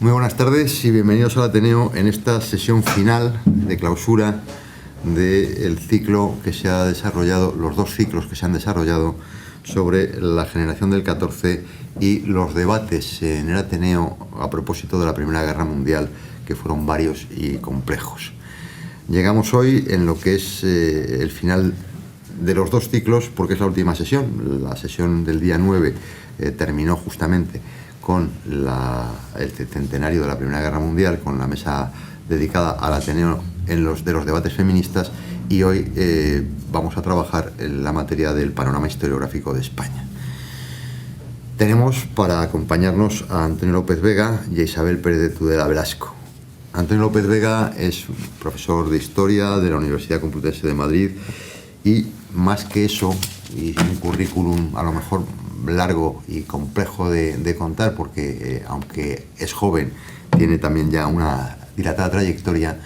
Muy buenas tardes y bienvenidos al Ateneo en esta sesión final de clausura del ciclo que se ha desarrollado, los dos ciclos que se han desarrollado sobre la generación del 14 y los debates en el Ateneo a propósito de la Primera Guerra Mundial, que fueron varios y complejos. Llegamos hoy en lo que es el final de los dos ciclos, porque es la última sesión. La sesión del día 9 terminó justamente con el centenario de la Primera Guerra Mundial, con la mesa dedicada al Ateneo de los debates feministas, y hoy vamos a trabajar en la materia del panorama historiográfico de España. Tenemos para acompañarnos a Antonio López Vega y a Isabel Pérez de Tudela Velasco. Antonio López Vega es profesor de Historia de la Universidad Complutense de Madrid y, más que eso, y un currículum a lo mejor largo y complejo de contar, porque aunque es joven, tiene también ya una dilatada trayectoria,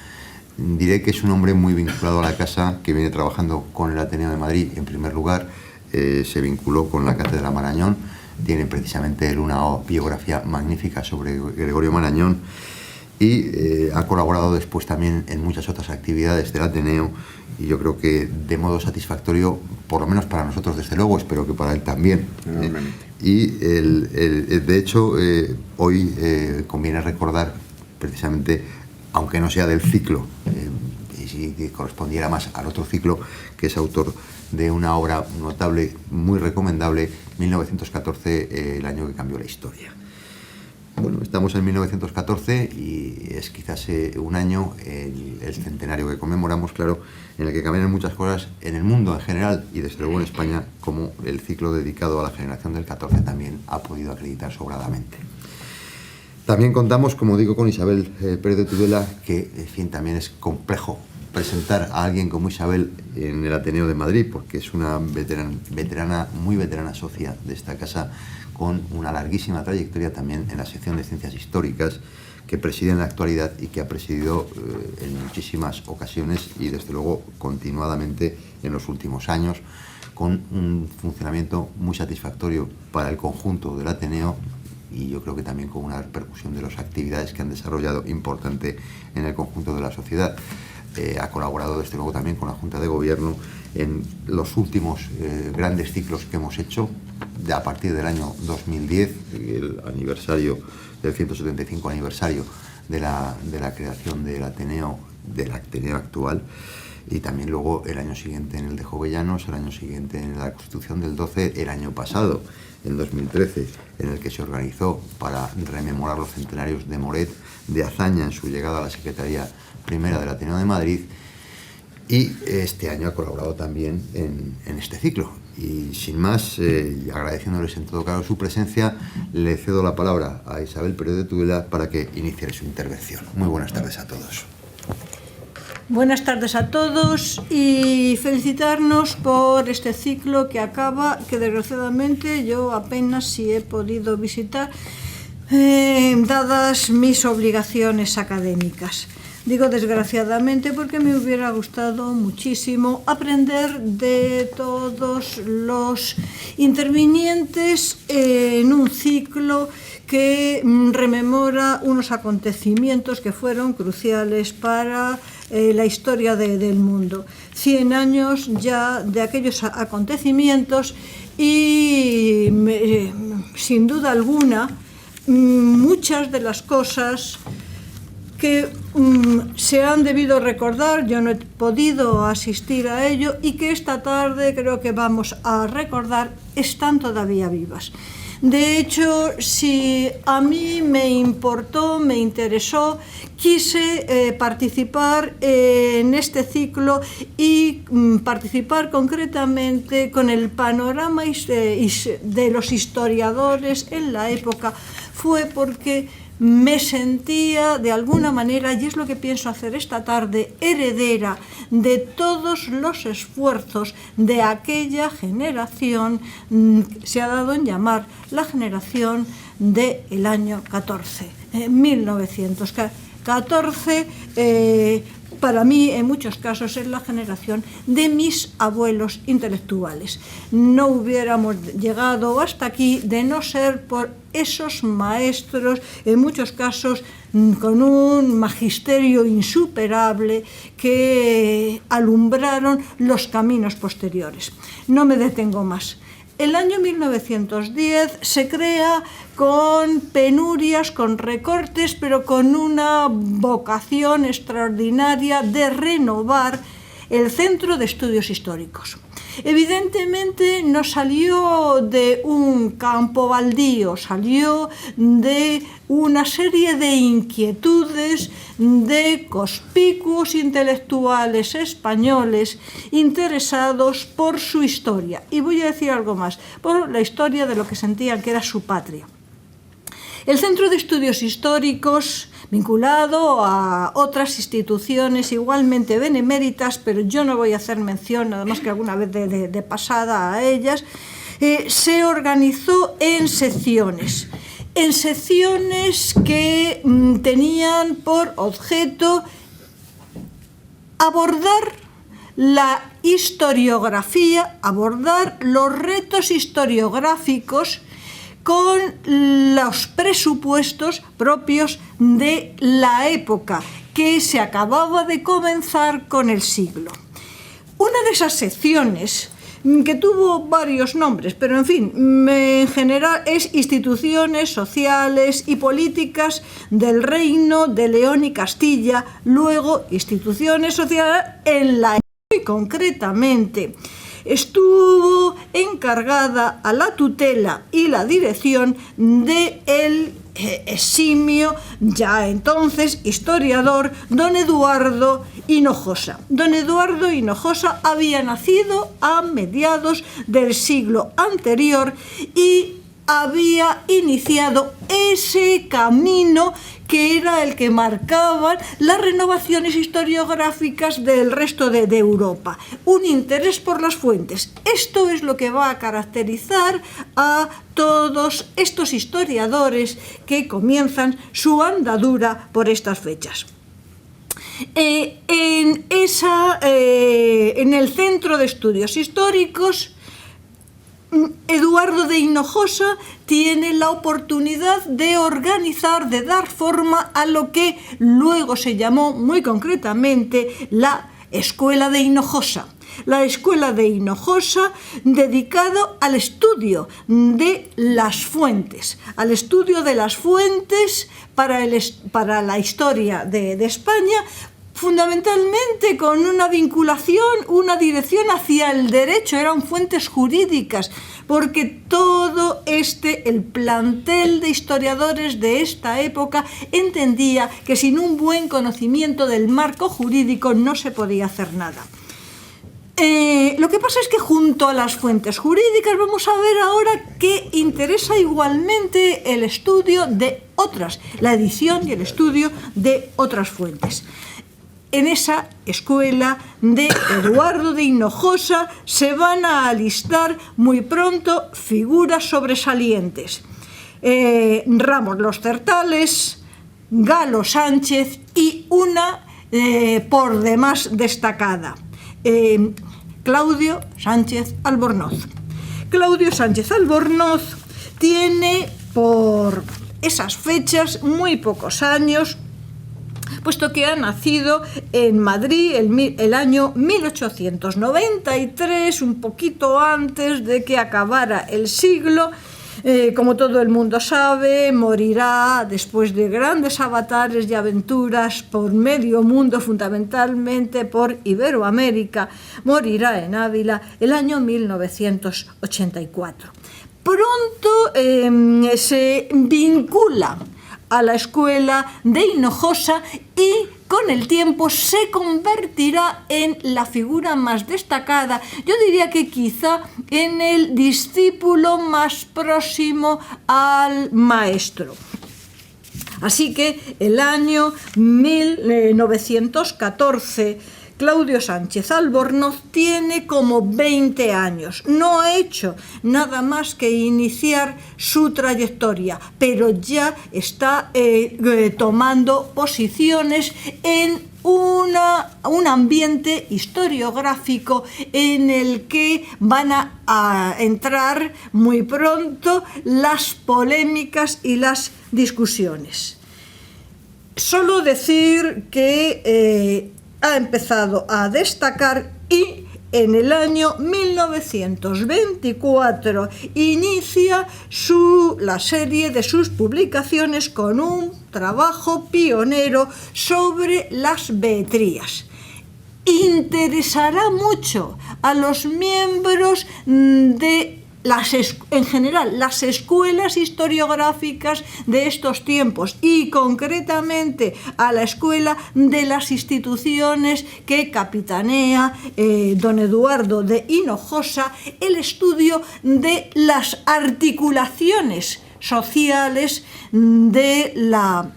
diré que es un hombre muy vinculado a la casa, que viene trabajando con el Ateneo de Madrid. En primer lugar, se vinculó con la Cátedra Marañón, tiene precisamente él una biografía magnífica sobre Gregorio Marañón, y ha colaborado después también en muchas otras actividades del Ateneo, y yo creo que de modo satisfactorio, por lo menos para nosotros desde luego, espero que para él también. Y de hecho hoy conviene recordar precisamente, aunque no sea del ciclo, y si correspondiera más al otro ciclo, que es autor de una obra notable, muy recomendable, 1914, el año que cambió la historia. Bueno, estamos en 1914 y es quizás un año, el centenario que conmemoramos, claro, en el que cambian muchas cosas en el mundo en general y desde luego en España, como el ciclo dedicado a la generación del 14 también ha podido acreditar sobradamente. También contamos, como digo, con Isabel Pérez de Tudela, que en fin, también es complejo presentar a alguien como Isabel en el Ateneo de Madrid, porque es una muy veterana socia de esta casa, con una larguísima trayectoria también en la sección de Ciencias Históricas, que preside en la actualidad y que ha presidido en muchísimas ocasiones y desde luego continuadamente en los últimos años, con un funcionamiento muy satisfactorio para el conjunto del Ateneo, y yo creo que también con una repercusión de las actividades que han desarrollado importante en el conjunto de la sociedad. Ha colaborado desde luego también con la Junta de Gobierno en los últimos grandes ciclos que hemos hecho, a partir del año 2010, el aniversario del 175 aniversario de la creación del Ateneo actual, y también luego el año siguiente en el de Jovellanos, el año siguiente en la Constitución del 12, el año pasado, en 2013, en el que se organizó para rememorar los centenarios de Moret, de Azaña en su llegada a la Secretaría Primera del Ateneo de Madrid, y este año ha colaborado también en este ciclo. Y sin más, agradeciéndoles en todo caso su presencia, le cedo la palabra a Isabel Pérez de Tudela para que inicie su intervención. Muy buenas tardes a todos. Buenas tardes a todos y felicitarnos por este ciclo que acaba, que desgraciadamente yo apenas si he podido visitar, dadas mis obligaciones académicas. Digo desgraciadamente porque me hubiera gustado muchísimo aprender de todos los intervinientes en un ciclo que rememora unos acontecimientos que fueron cruciales para la historia del mundo. 100 años ya de aquellos acontecimientos y sin duda alguna muchas de las cosas que se han debido recordar, yo no he podido asistir a ello, y que esta tarde creo que vamos a recordar, están todavía vivas. De hecho, si a mí me importó, me interesó, quise participar en este ciclo y participar concretamente con el panorama de los historiadores en la época, fue porque me sentía de alguna manera, y es lo que pienso hacer esta tarde, heredera de todos los esfuerzos de aquella generación, se ha dado en llamar la generación del año 14, 1914, para mí en muchos casos es la generación de mis abuelos intelectuales. No hubiéramos llegado hasta aquí de no ser por esos maestros, en muchos casos con un magisterio insuperable, que alumbraron los caminos posteriores. No me detengo más. El año 1910 se crea con penurias, con recortes, pero con una vocación extraordinaria de renovar el Centro de Estudios Históricos. Evidentemente no salió de un campo baldío, salió de una serie de inquietudes de conspicuos intelectuales españoles interesados por su historia. Y voy a decir algo más, por la historia de lo que sentían que era su patria. El Centro de Estudios Históricos, vinculado a otras instituciones igualmente beneméritas, pero yo no voy a hacer mención, nada más que alguna vez de pasada a ellas, se organizó en secciones que tenían por objeto abordar la historiografía, abordar los retos historiográficos con los presupuestos propios de la época que se acababa de comenzar con el siglo. Una de esas secciones, que tuvo varios nombres, pero en fin, en general es instituciones sociales y políticas del Reino de León y Castilla, luego instituciones sociales en la época, muy concretamente estuvo encargada a la tutela y la dirección del eximio, ya entonces historiador, don Eduardo Hinojosa. Don Eduardo Hinojosa había nacido a mediados del siglo anterior y había iniciado ese camino que era el que marcaban las renovaciones historiográficas del resto de Europa. Un interés por las fuentes. Esto es lo que va a caracterizar a todos estos historiadores que comienzan su andadura por estas fechas. En el Centro de Estudios Históricos, Eduardo de Hinojosa tiene la oportunidad de organizar, de dar forma a lo que luego se llamó muy concretamente la Escuela de Hinojosa. La Escuela de Hinojosa dedicado al estudio de las fuentes, para la historia de España, fundamentalmente con una vinculación, una dirección hacia el derecho, eran fuentes jurídicas, porque todo el plantel de historiadores de esta época entendía que sin un buen conocimiento del marco jurídico no se podía hacer nada. Lo que pasa es que junto a las fuentes jurídicas vamos a ver ahora que interesa igualmente el estudio de otras, la edición y el estudio de otras fuentes. En esa escuela de Eduardo de Hinojosa se van a alistar muy pronto figuras sobresalientes. Ramos Los Certales, Galo Sánchez y una por demás destacada, Claudio Sánchez Albornoz. Claudio Sánchez Albornoz tiene por esas fechas muy pocos años, puesto que ha nacido en Madrid el año 1893, un poquito antes de que acabara el siglo. Como todo el mundo sabe, morirá después de grandes avatares y aventuras por medio mundo, fundamentalmente por Iberoamérica. Morirá en Ávila el año 1984. Pronto se vincula a la Escuela de Hinojosa y con el tiempo se convertirá en la figura más destacada, yo diría que quizá en el discípulo más próximo al maestro. Así que el año 1914 Claudio Sánchez Albornoz tiene como 20 años. No ha hecho nada más que iniciar su trayectoria, pero ya está tomando posiciones en un ambiente historiográfico en el que van a entrar muy pronto las polémicas y las discusiones. Solo decir que ha empezado a destacar y en el año 1924 inicia la serie de sus publicaciones con un trabajo pionero sobre las beetrías. Interesará mucho a los miembros de en general, las escuelas historiográficas de estos tiempos y concretamente a la escuela de las instituciones que capitanea don Eduardo de Hinojosa, el estudio de las articulaciones sociales de la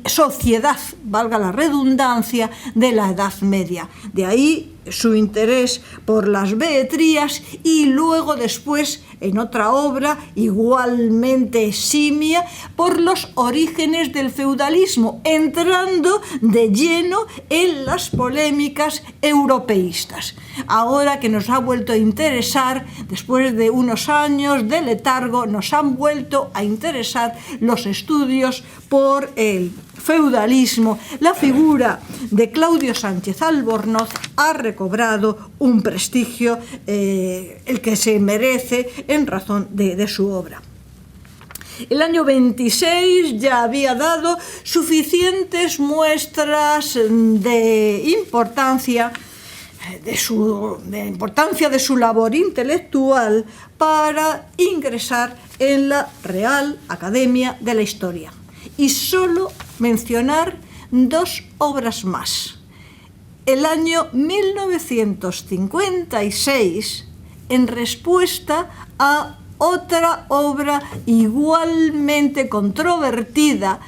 sociedad, valga la redundancia, de la Edad Media. De ahí su interés por las beetrías y luego después en otra obra igualmente eximia por los orígenes del feudalismo, entrando de lleno en las polémicas europeístas. Ahora que nos ha vuelto a interesar, después de unos años de letargo, nos han vuelto a interesar los estudios por el feudalismo. La figura de Claudio Sánchez Albornoz ha recobrado un prestigio el que se merece en razón de su obra. El año 26 ya había dado suficientes muestras de importancia de su labor intelectual para ingresar en la Real Academia de la Historia. Y solo mencionar dos obras más. El año 1956, en respuesta a otra obra igualmente controvertida,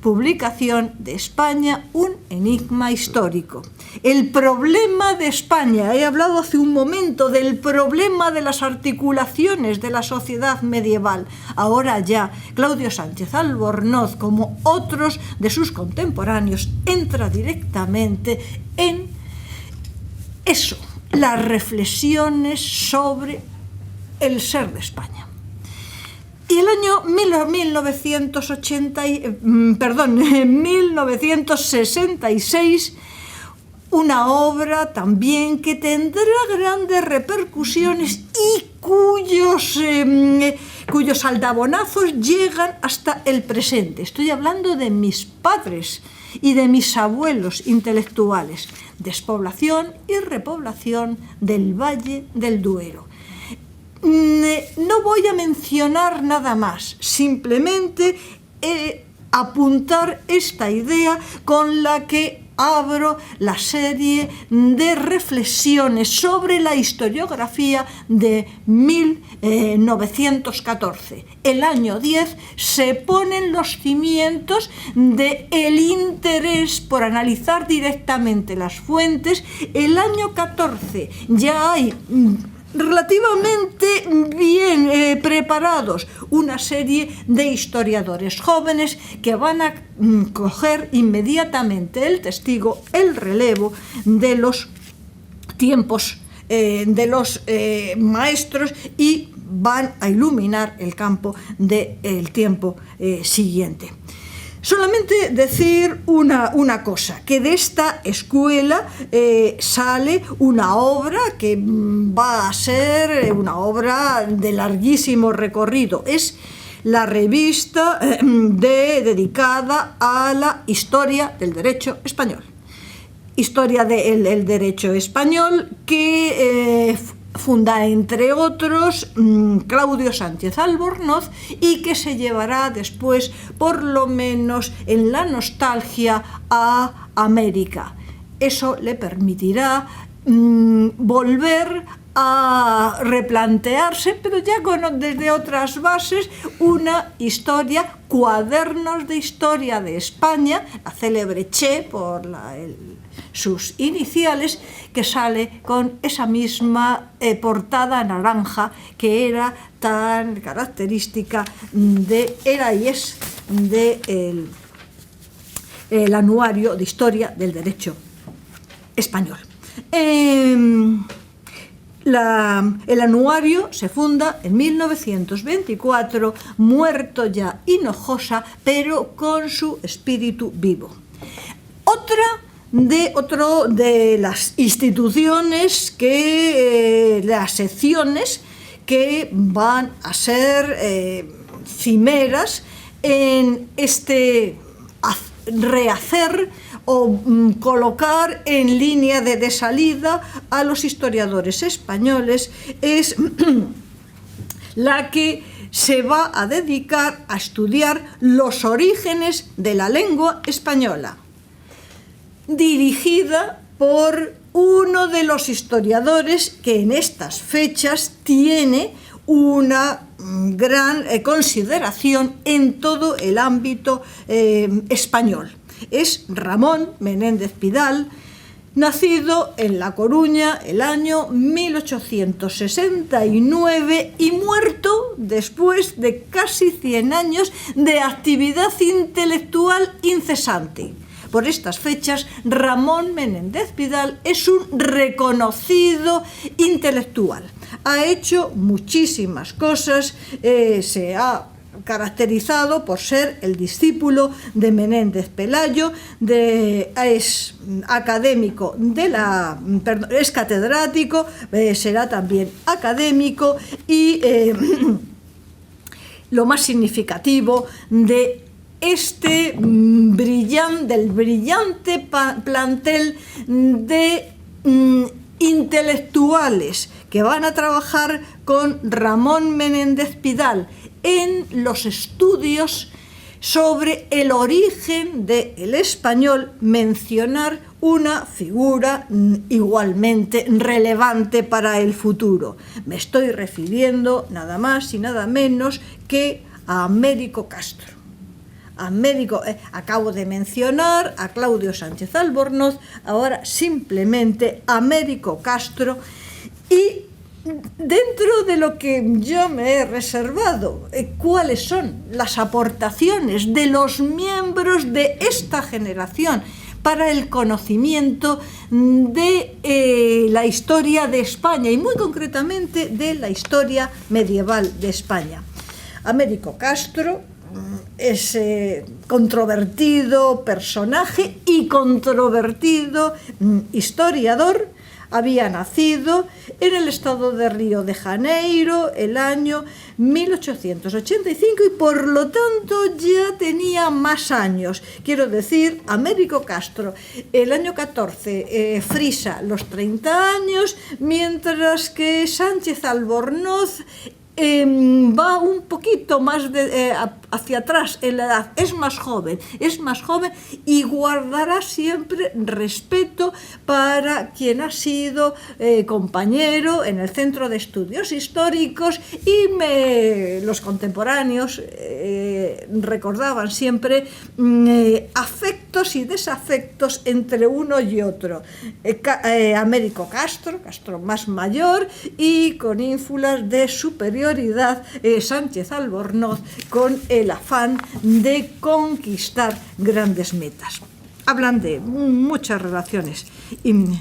publicación de España, un enigma histórico. El problema de España, he hablado hace un momento del problema de las articulaciones de la sociedad medieval. Ahora ya Claudio Sánchez Albornoz, como otros de sus contemporáneos, entra directamente en eso, las reflexiones sobre el ser de España. Y el año 1966, una obra también que tendrá grandes repercusiones y cuyos aldabonazos llegan hasta el presente. Estoy hablando de mis padres y de mis abuelos intelectuales, Despoblación y repoblación del Valle del Duero. No voy a mencionar nada más, simplemente apuntar esta idea con la que abro la serie de reflexiones sobre la historiografía de 1914. El año 10 se ponen los cimientos del interés por analizar directamente las fuentes. El año 14 ya hay relativamente bien preparados una serie de historiadores jóvenes que van a coger inmediatamente el testigo, el relevo de los tiempos de los maestros y van a iluminar el campo del tiempo siguiente. Solamente decir una cosa, que de esta escuela sale una obra que va a ser una obra de larguísimo recorrido. Es la revista dedicada a la historia del derecho español. Historia del derecho español que funda, entre otros, Claudio Sánchez Albornoz y que se llevará después, por lo menos en la nostalgia, a América. Eso le permitirá volver a replantearse, pero ya desde otras bases, una historia, cuadernos de historia de España, la célebre Che, por sus iniciales, que sale con esa misma portada naranja que era tan característica era y es de el Anuario de Historia del Derecho Español. El anuario se funda en 1924, muerto ya Hinojosa, pero con su espíritu vivo. Otra de las instituciones las secciones que van a ser cimeras en este rehacer o colocar en línea de salida a los historiadores españoles es la que se va a dedicar a estudiar los orígenes de la lengua española, dirigida por uno de los historiadores que en estas fechas tiene una gran consideración en todo el ámbito español. Es Ramón Menéndez Pidal, nacido en La Coruña el año 1869 y muerto después de casi 100 años de actividad intelectual incesante. Por estas fechas, Ramón Menéndez Pidal es un reconocido intelectual. Ha hecho muchísimas cosas, se ha caracterizado por ser el discípulo de Menéndez Pelayo, es académico es catedrático, será también académico y lo más significativo del brillante plantel de intelectuales que van a trabajar con Ramón Menéndez Pidal en los estudios sobre el origen del español, mencionar una figura igualmente relevante para el futuro. Me estoy refiriendo nada más y nada menos que a Américo Castro. Acabo de mencionar a Claudio Sánchez Albornoz, ahora simplemente Américo Castro, y dentro de lo que yo me he reservado, cuáles son las aportaciones de los miembros de esta generación para el conocimiento de la historia de España y muy concretamente de la historia medieval de España. Américo Castro es controvertido personaje y controvertido historiador. Había nacido en el estado de Río de Janeiro el año 1885 y por lo tanto ya tenía más años. Quiero decir, Américo Castro el año 14 frisa los 30 años, mientras que Sánchez Albornoz va un poquito más hacia atrás en la edad, es más joven y guardará siempre respeto para quien ha sido compañero en el Centro de Estudios Históricos y los contemporáneos recordaban siempre afectos y desafectos entre uno y otro. Américo Castro más mayor y con ínfulas de superioridad, Sánchez Albornoz con el afán de conquistar grandes metas. Hablan de muchas relaciones. En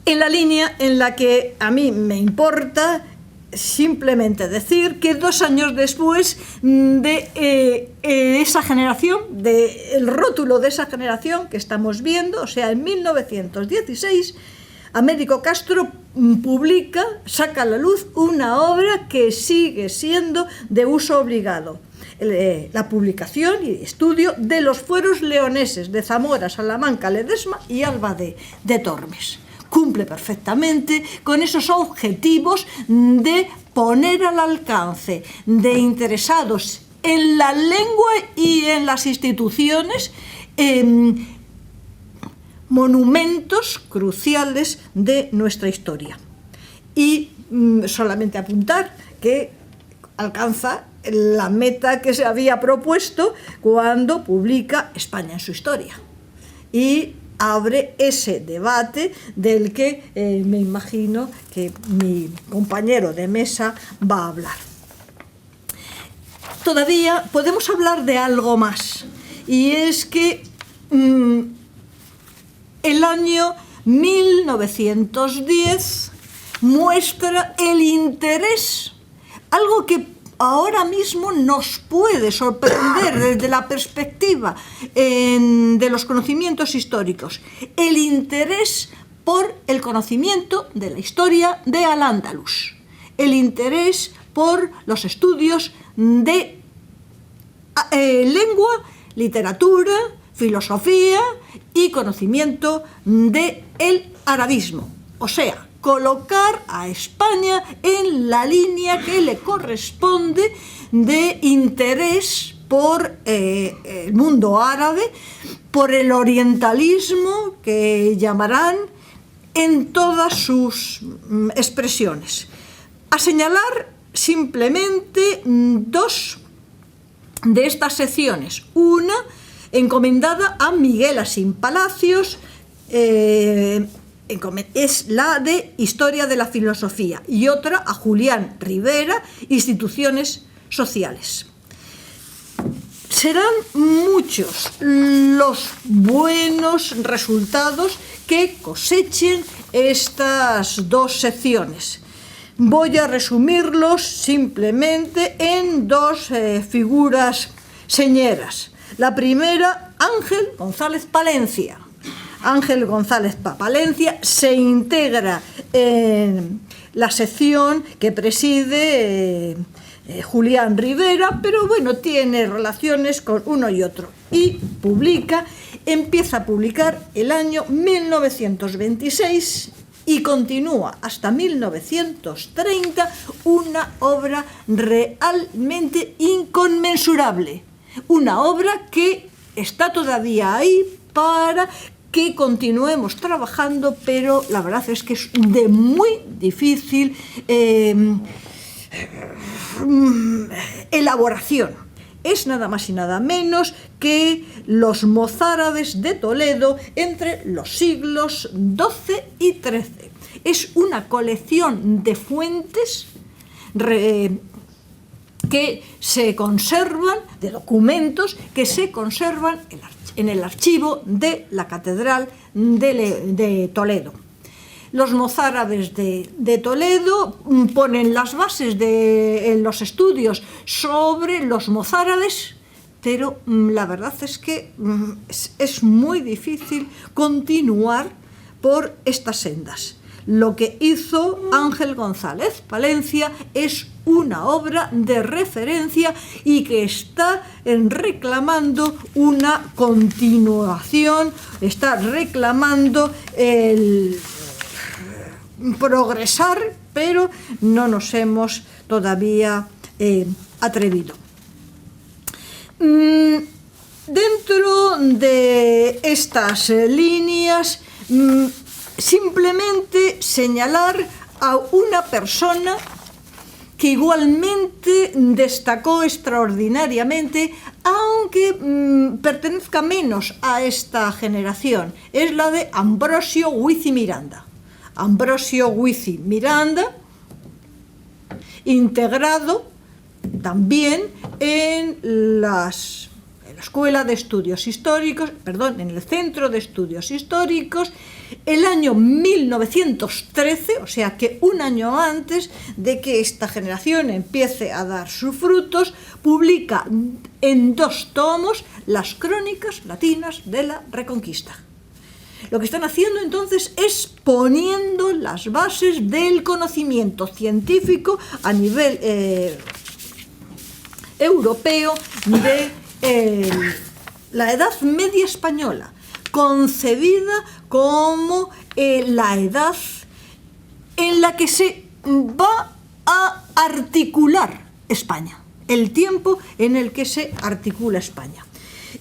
la línea en la que a mí me importa simplemente decir que 2 años después de esa generación, del rótulo de esa generación que estamos viendo, o sea, en 1916, Américo Castro saca a la luz una obra que sigue siendo de uso obligado. La publicación y estudio de los fueros leoneses de Zamora, Salamanca, Ledesma y Alba de Tormes. Cumple perfectamente con esos objetivos de poner al alcance de interesados en la lengua y en las instituciones monumentos cruciales de nuestra historia. Y solamente apuntar que alcanza la meta que se había propuesto cuando publica España en su historia. Y abre ese debate del que me imagino que mi compañero de mesa va a hablar. Todavía podemos hablar de algo más. y es que el año 1910 muestra el interés, algo que ahora mismo nos puede sorprender desde la perspectiva de los conocimientos históricos, el interés por el conocimiento de la historia de Al-Ándalus, el interés por los estudios de lengua, literatura, filosofía y conocimiento del arabismo, o sea, colocar a España en la línea que le corresponde de interés por el mundo árabe, por el orientalismo, que llamarán en todas sus expresiones. A señalar simplemente dos de estas secciones. Una encomendada a Miguel Asín Palacios, es la de Historia de la Filosofía, y otra a Julián Rivera, Instituciones Sociales. Serán muchos los buenos resultados que cosechen estas dos secciones. Voy a resumirlos simplemente en dos figuras señeras. La primera, Ángel González Palencia. Ángel González Palencia se integra en la sección que preside Julián Rivera, pero bueno, tiene relaciones con uno y otro. Y empieza a publicar el año 1926 y continúa hasta 1930 una obra realmente inconmensurable. Una obra que está todavía ahí para que continuemos trabajando, pero la verdad es que es de muy difícil elaboración. Es nada más y nada menos que los mozárabes de Toledo entre los siglos XII y XIII. Es una colección de fuentes que se conservan, de documentos que se conservan en el archivo de la Catedral de Toledo. Los mozárabes de Toledo ponen las bases en los estudios sobre los mozárabes, pero la verdad es que es muy difícil continuar por estas sendas. Lo que hizo Ángel González Palencia es una obra de referencia y que está reclamando una continuación, está reclamando el progresar, pero no nos hemos todavía atrevido. Dentro de estas líneas, simplemente señalar a una persona que igualmente destacó extraordinariamente, aunque pertenezca menos a esta generación, es la de Ambrosio Guici Miranda. Ambrosio Guici Miranda, integrado también en la Escuela de Estudios Históricos, en el Centro de Estudios Históricos, el año 1913, o sea que un año antes de que esta generación empiece a dar sus frutos, publica en 2 tomos las Crónicas Latinas de la Reconquista. Lo que están haciendo entonces es poniendo las bases del conocimiento científico a nivel europeo de la Edad Media española, concebida como la edad en la que se va a articular España, el tiempo en el que se articula España.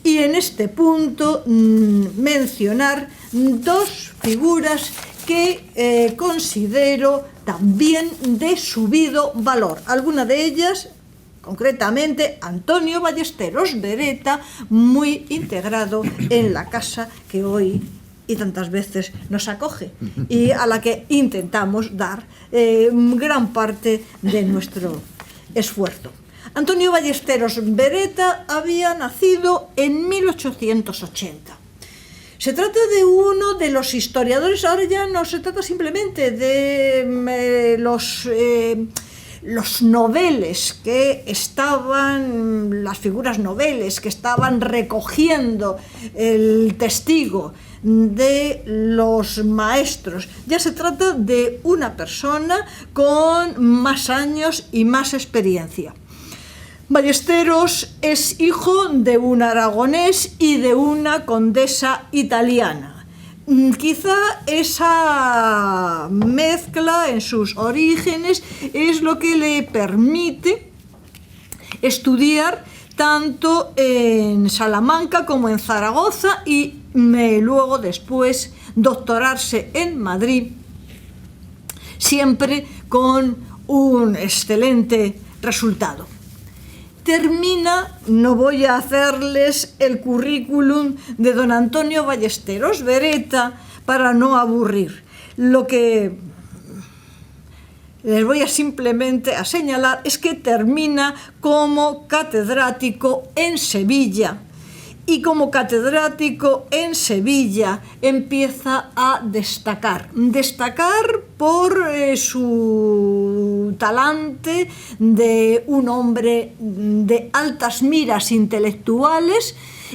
Y en este punto mencionar 2 figuras que considero también de subido valor. Alguna de ellas, concretamente Antonio Ballesteros Beretta, muy integrado en la casa que hoy y tantas veces nos acoge y a la que intentamos dar gran parte de nuestro esfuerzo. Antonio Ballesteros Beretta había nacido en 1880. Se trata de uno de los historiadores, ahora ya no se trata simplemente de los noveles que estaban, las figuras noveles que estaban recogiendo el testigo de los maestros. Ya se trata de una persona con más años y más experiencia. Ballesteros es hijo de un aragonés y de una condesa italiana. Quizá esa mezcla en sus orígenes es lo que le permite estudiar tanto en Salamanca como en Zaragoza y luego después doctorarse en Madrid, siempre con un excelente resultado. Termina, no voy a hacerles el currículum de don Antonio Ballesteros Beretta para no aburrir. Lo que les voy simplemente a señalar es que termina como catedrático en Sevilla. Y como catedrático en Sevilla empieza a destacar por su talante de un hombre de altas miras intelectuales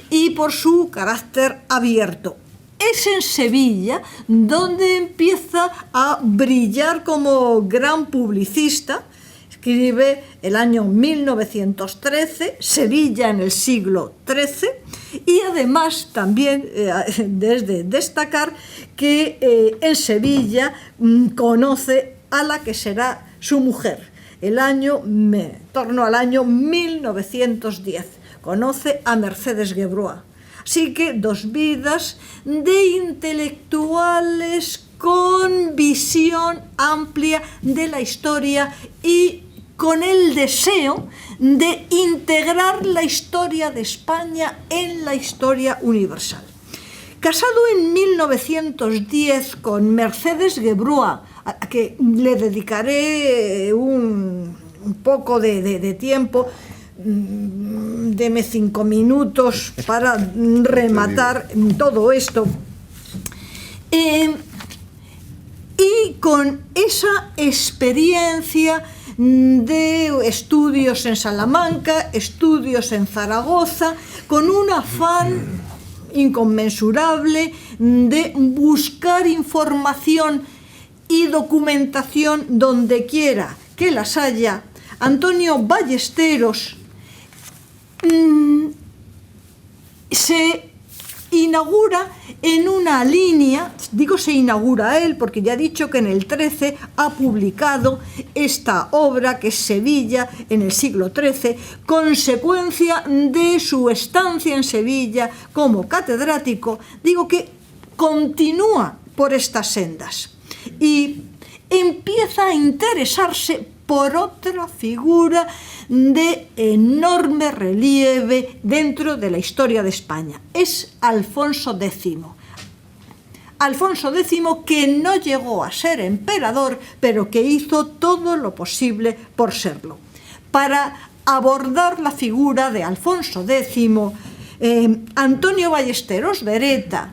y por su carácter abierto. Es en Sevilla donde empieza a brillar como gran publicista. Escribe el año 1913, Sevilla en el siglo XIII, y además también es de destacar que en Sevilla conoce a la que será su mujer, en torno al año 1910. Conoce a Mercedes Gebrois. Así que dos vidas de intelectuales con visión amplia de la historia y con el deseo de integrar la historia de España en la historia universal. Casado en 1910 con Mercedes Gebrois, a que le dedicaré un poco de tiempo, deme 5 minutos para rematar todo esto. Y con esa experiencia de estudios en Salamanca, estudios en Zaragoza, con un afán inconmensurable de buscar información y documentación donde quiera que las haya, Antonio Ballesteros se inaugura en una línea, digo se inaugura él porque ya he dicho que en el 13 ha publicado esta obra que es Sevilla en el siglo XIII, consecuencia de su estancia en Sevilla como catedrático. Digo que continúa por estas sendas y empieza a interesarse por otra figura de enorme relieve dentro de la historia de España. Es Alfonso X. Alfonso X, que no llegó a ser emperador, pero que hizo todo lo posible por serlo. Para abordar la figura de Alfonso X, Antonio Ballesteros Beretta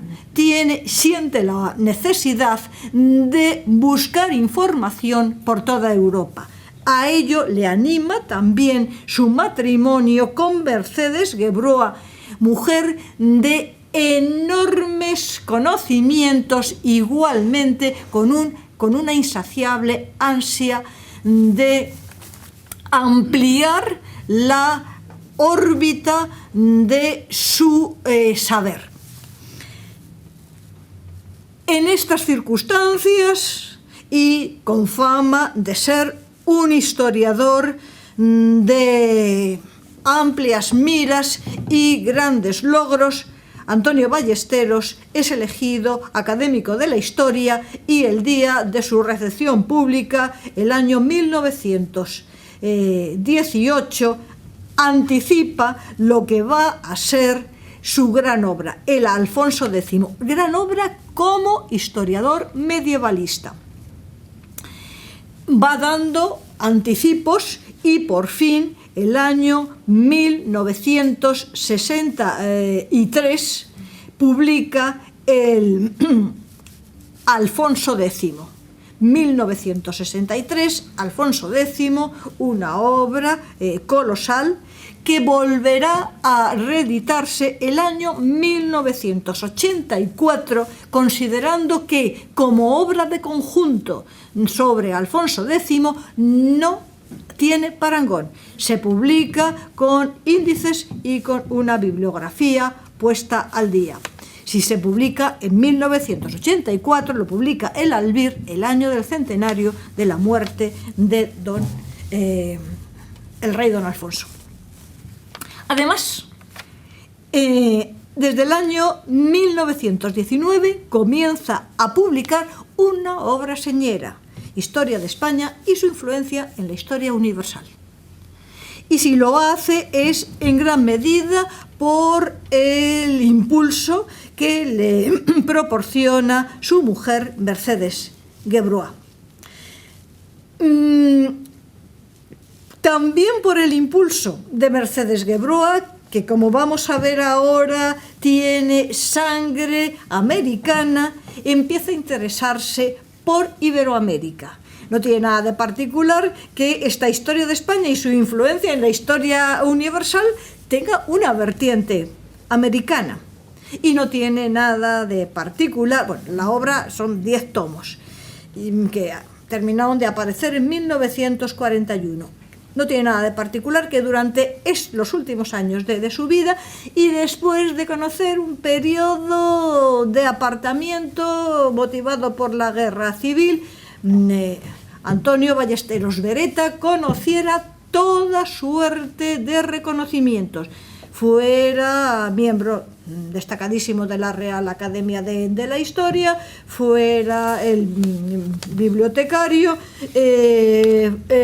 siente la necesidad de buscar información por toda Europa. A ello le anima también su matrimonio con Mercedes Gebrois, mujer de enormes conocimientos, igualmente con una insaciable ansia de ampliar la órbita de su saber. En estas circunstancias y con fama de ser un historiador de amplias miras y grandes logros, Antonio Ballesteros es elegido académico de la historia y el día de su recepción pública, el año 1918, anticipa lo que va a ser su gran obra, el Alfonso X, gran obra como historiador medievalista. Va dando anticipos y por fin el año 1963 publica el Alfonso X. 1963, Alfonso X, una obra colosal que volverá a reeditarse el año 1984, considerando que como obra de conjunto sobre Alfonso X no tiene parangón. Se publica con índices y con una bibliografía puesta al día. Si se publica en 1984, lo publica el Albir, el año del centenario de la muerte de el rey don Alfonso. Además, desde el año 1919 comienza a publicar una obra señera, Historia de España y su influencia en la historia universal. Y si lo hace es en gran medida por el impulso que le proporciona su mujer Mercedes Gebrois. También por el impulso de Mercedes Gebrois, que como vamos a ver ahora tiene sangre americana, empieza a interesarse por Iberoamérica. No tiene nada de particular que esta historia de España y su influencia en la historia universal tenga una vertiente americana. Y no tiene nada de particular, bueno, la obra son 10 tomos, que terminaron de aparecer en 1941. No tiene nada de particular que durante los últimos años de su vida y después de conocer un periodo de apartamiento motivado por la guerra civil, Antonio Ballesteros Beretta conociera toda suerte de reconocimientos. Fuera miembro destacadísimo de la Real Academia de la Historia, fuera el bibliotecario,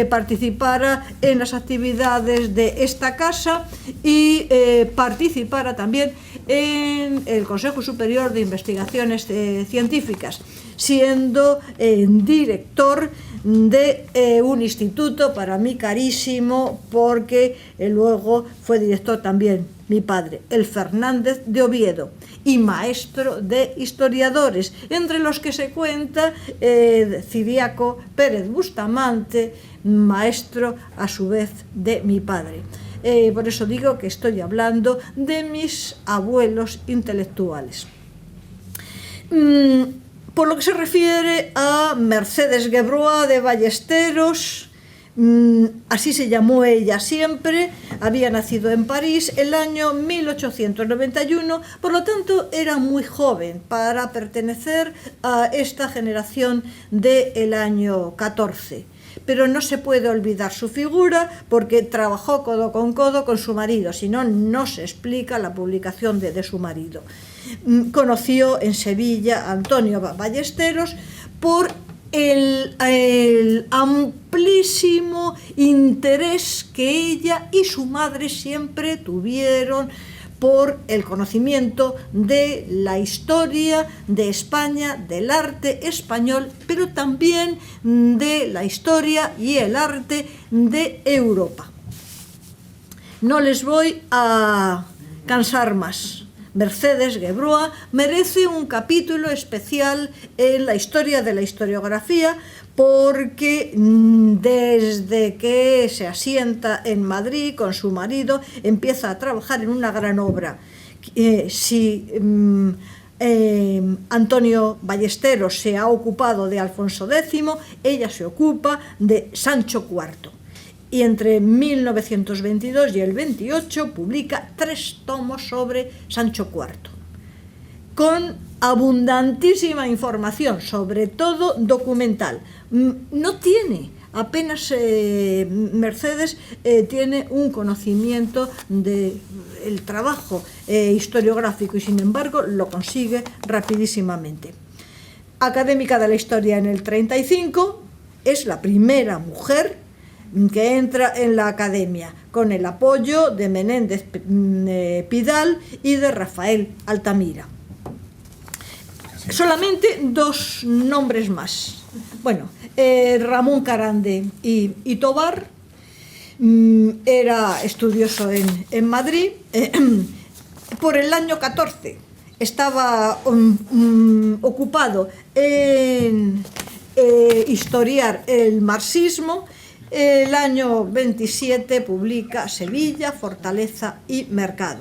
participara en las actividades de esta casa y participara también en el Consejo Superior de Investigaciones Científicas, siendo director de un instituto para mí carísimo, porque luego fue director también mi padre, el Fernández de Oviedo, y maestro de historiadores, entre los que se cuenta Ciriaco Pérez Bustamante, maestro a su vez de mi padre. Por eso digo que estoy hablando de mis abuelos intelectuales. Por lo que se refiere a Mercedes Gebrois de Ballesteros, así se llamó ella siempre, había nacido en París el año 1891, por lo tanto era muy joven para pertenecer a esta generación del año 14. Pero no se puede olvidar su figura porque trabajó codo con su marido, si no, no se explica la publicación de su marido. Conoció en Sevilla a Antonio Ballesteros por el amplísimo interés que ella y su madre siempre tuvieron por el conocimiento de la historia de España, del arte español, pero también de la historia y el arte de Europa. No les voy a cansar más. Mercedes Gebrois merece un capítulo especial en la historia de la historiografía, porque desde que se asienta en Madrid con su marido empieza a trabajar en una gran obra. Antonio Ballesteros se ha ocupado de Alfonso X, ella se ocupa de Sancho IV. Y entre 1922 y el 28 publica 3 tomos sobre Sancho IV, con abundantísima información, sobre todo documental. No tiene apenas Mercedes tiene un conocimiento del trabajo historiográfico y sin embargo lo consigue rapidísimamente. Académica de la Historia en el 35, es la primera mujer que entra en la academia, con el apoyo de Menéndez Pidal y de Rafael Altamira. Solamente 2 nombres más. Bueno, Ramón Carande y Tobar era estudioso en Madrid. Por el año 14 estaba ocupado en historiar el marxismo. El año 27 publica Sevilla, Fortaleza y Mercado.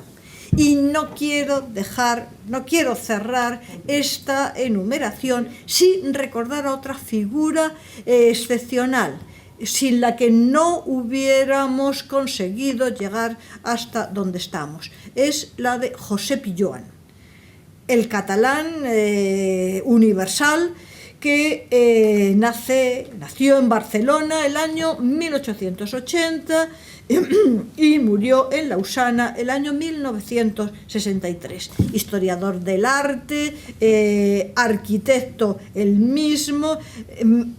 Y no quiero cerrar esta enumeración sin recordar a otra figura excepcional, sin la que no hubiéramos conseguido llegar hasta donde estamos. Es la de Josep Joan, el catalán universal, que nació en Barcelona el año 1880 y murió en Lausana el año 1963. Historiador del arte, arquitecto el mismo,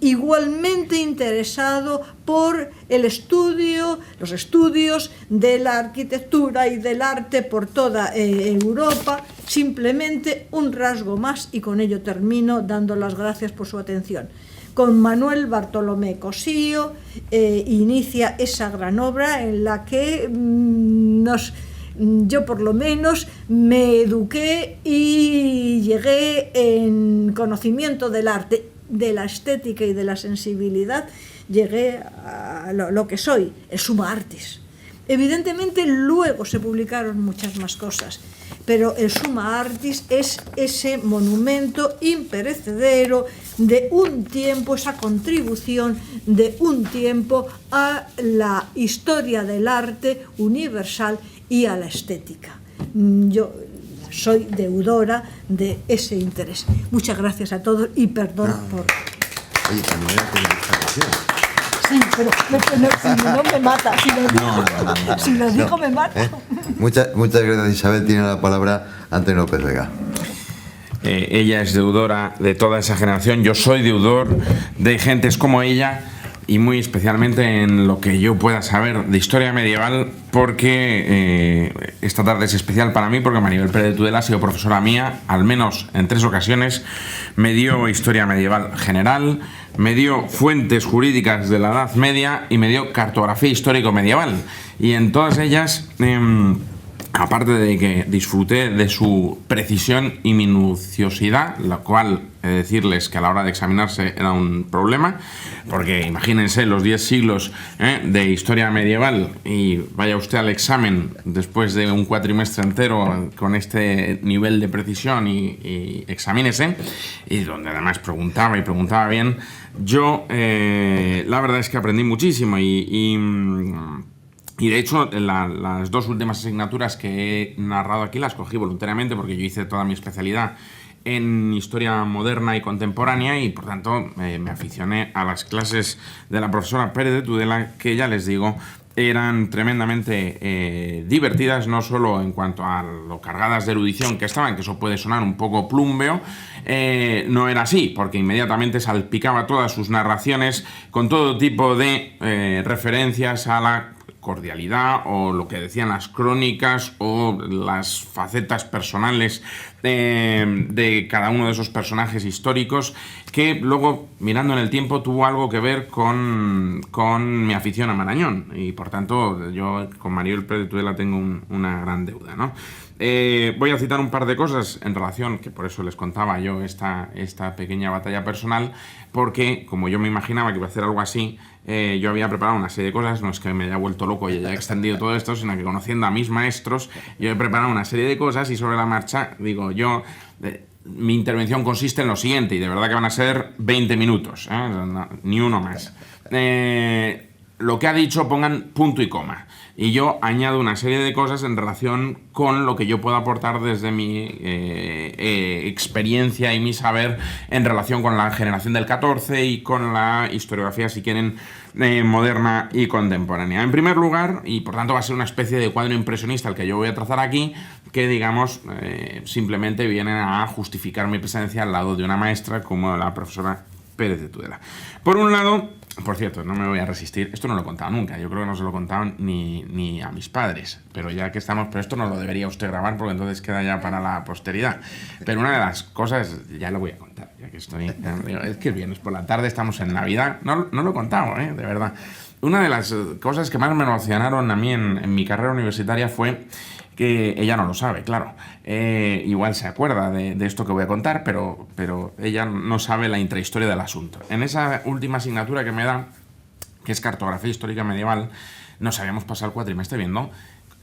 igualmente interesado por los estudios de la arquitectura y del arte por toda Europa. Simplemente un rasgo más, y con ello termino dando las gracias por su atención. Con Manuel Bartolomé Cosío inicia esa gran obra en la que yo por lo menos me eduqué y llegué en conocimiento del arte, de la estética y de la sensibilidad, llegué a lo que soy, el summa artis. Evidentemente luego se publicaron muchas más cosas, pero el summa artis es ese monumento imperecedero de un tiempo, esa contribución de un tiempo a la historia del arte universal y a la estética. Yo soy deudora de ese interés. Muchas gracias a todos y perdón por... Oye, que no era que me gusta canción. Sí, pero si no me mata. Si lo digo, me mata. Muchas gracias, Isabel. Tiene la palabra Antonio López Vega. Ella es deudora de toda esa generación. Yo soy deudor de gentes como ella, y muy especialmente en lo que yo pueda saber de historia medieval, porque esta tarde es especial para mí, porque Maribel Pérez de Tudela ha sido profesora mía, al menos en 3 ocasiones. Me dio historia medieval general, me dio fuentes jurídicas de la Edad Media y me dio cartografía histórico-medieval. Y en todas ellas, aparte de que disfruté de su precisión y minuciosidad, la cual he de decirles que a la hora de examinarse era un problema, porque imagínense los 10 siglos de historia medieval y vaya usted al examen después de un cuatrimestre entero con este nivel de precisión y examínese, y donde además preguntaba bien. Yo la verdad es que aprendí muchísimo y de hecho, las 2 últimas asignaturas que he narrado aquí las cogí voluntariamente, porque yo hice toda mi especialidad en historia moderna y contemporánea, y por tanto me aficioné a las clases de la profesora Pérez de Tudela, que ya les digo, eran tremendamente divertidas, no solo en cuanto a lo cargadas de erudición que estaban, que eso puede sonar un poco plumbeo. No era así, porque inmediatamente salpicaba todas sus narraciones con todo tipo de referencias a la cordialidad, o lo que decían las crónicas, o las facetas personales de cada uno de esos personajes históricos, que luego, mirando en el tiempo, tuvo algo que ver con mi afición a Marañón, y por tanto yo con Maribel Pérez de Tudela tengo una gran deuda, ¿no? Voy a citar un par de cosas en relación, que por eso les contaba yo esta pequeña batalla personal, porque como yo me imaginaba que iba a hacer algo así, yo había preparado una serie de cosas. No es que me haya vuelto loco y haya extendido todo esto, sino que, conociendo a mis maestros, yo he preparado una serie de cosas, y sobre la marcha digo yo, mi intervención consiste en lo siguiente, y de verdad que van a ser 20 minutos, no, ni uno más. Lo que ha dicho pongan punto y coma, y yo añado una serie de cosas en relación con lo que yo puedo aportar desde mi experiencia y mi saber en relación con la generación del 14 y con la historiografía, si quieren, moderna y contemporánea. En primer lugar, y por tanto va a ser una especie de cuadro impresionista el que yo voy a trazar aquí, que digamos simplemente viene a justificar mi presencia al lado de una maestra como la profesora Pérez de Tudela. Por un lado, por cierto, no me voy a resistir, esto no lo he contado nunca, yo creo que no se lo he contado ni a mis padres, pero ya que estamos, pero esto no lo debería usted grabar, porque entonces queda ya para la posteridad. Pero una de las cosas, ya lo voy a contar, ya que estoy, es que el viernes por la tarde estamos en Navidad, no lo he contado, de verdad. una de las cosas que más me emocionaron a mí en mi carrera universitaria fue que ella no lo sabe, claro. Igual se acuerda de esto que voy a contar, pero ella no sabe la intrahistoria del asunto. En esa última asignatura que me da, que es cartografía histórica medieval, nos habíamos pasado el cuatrimestre viendo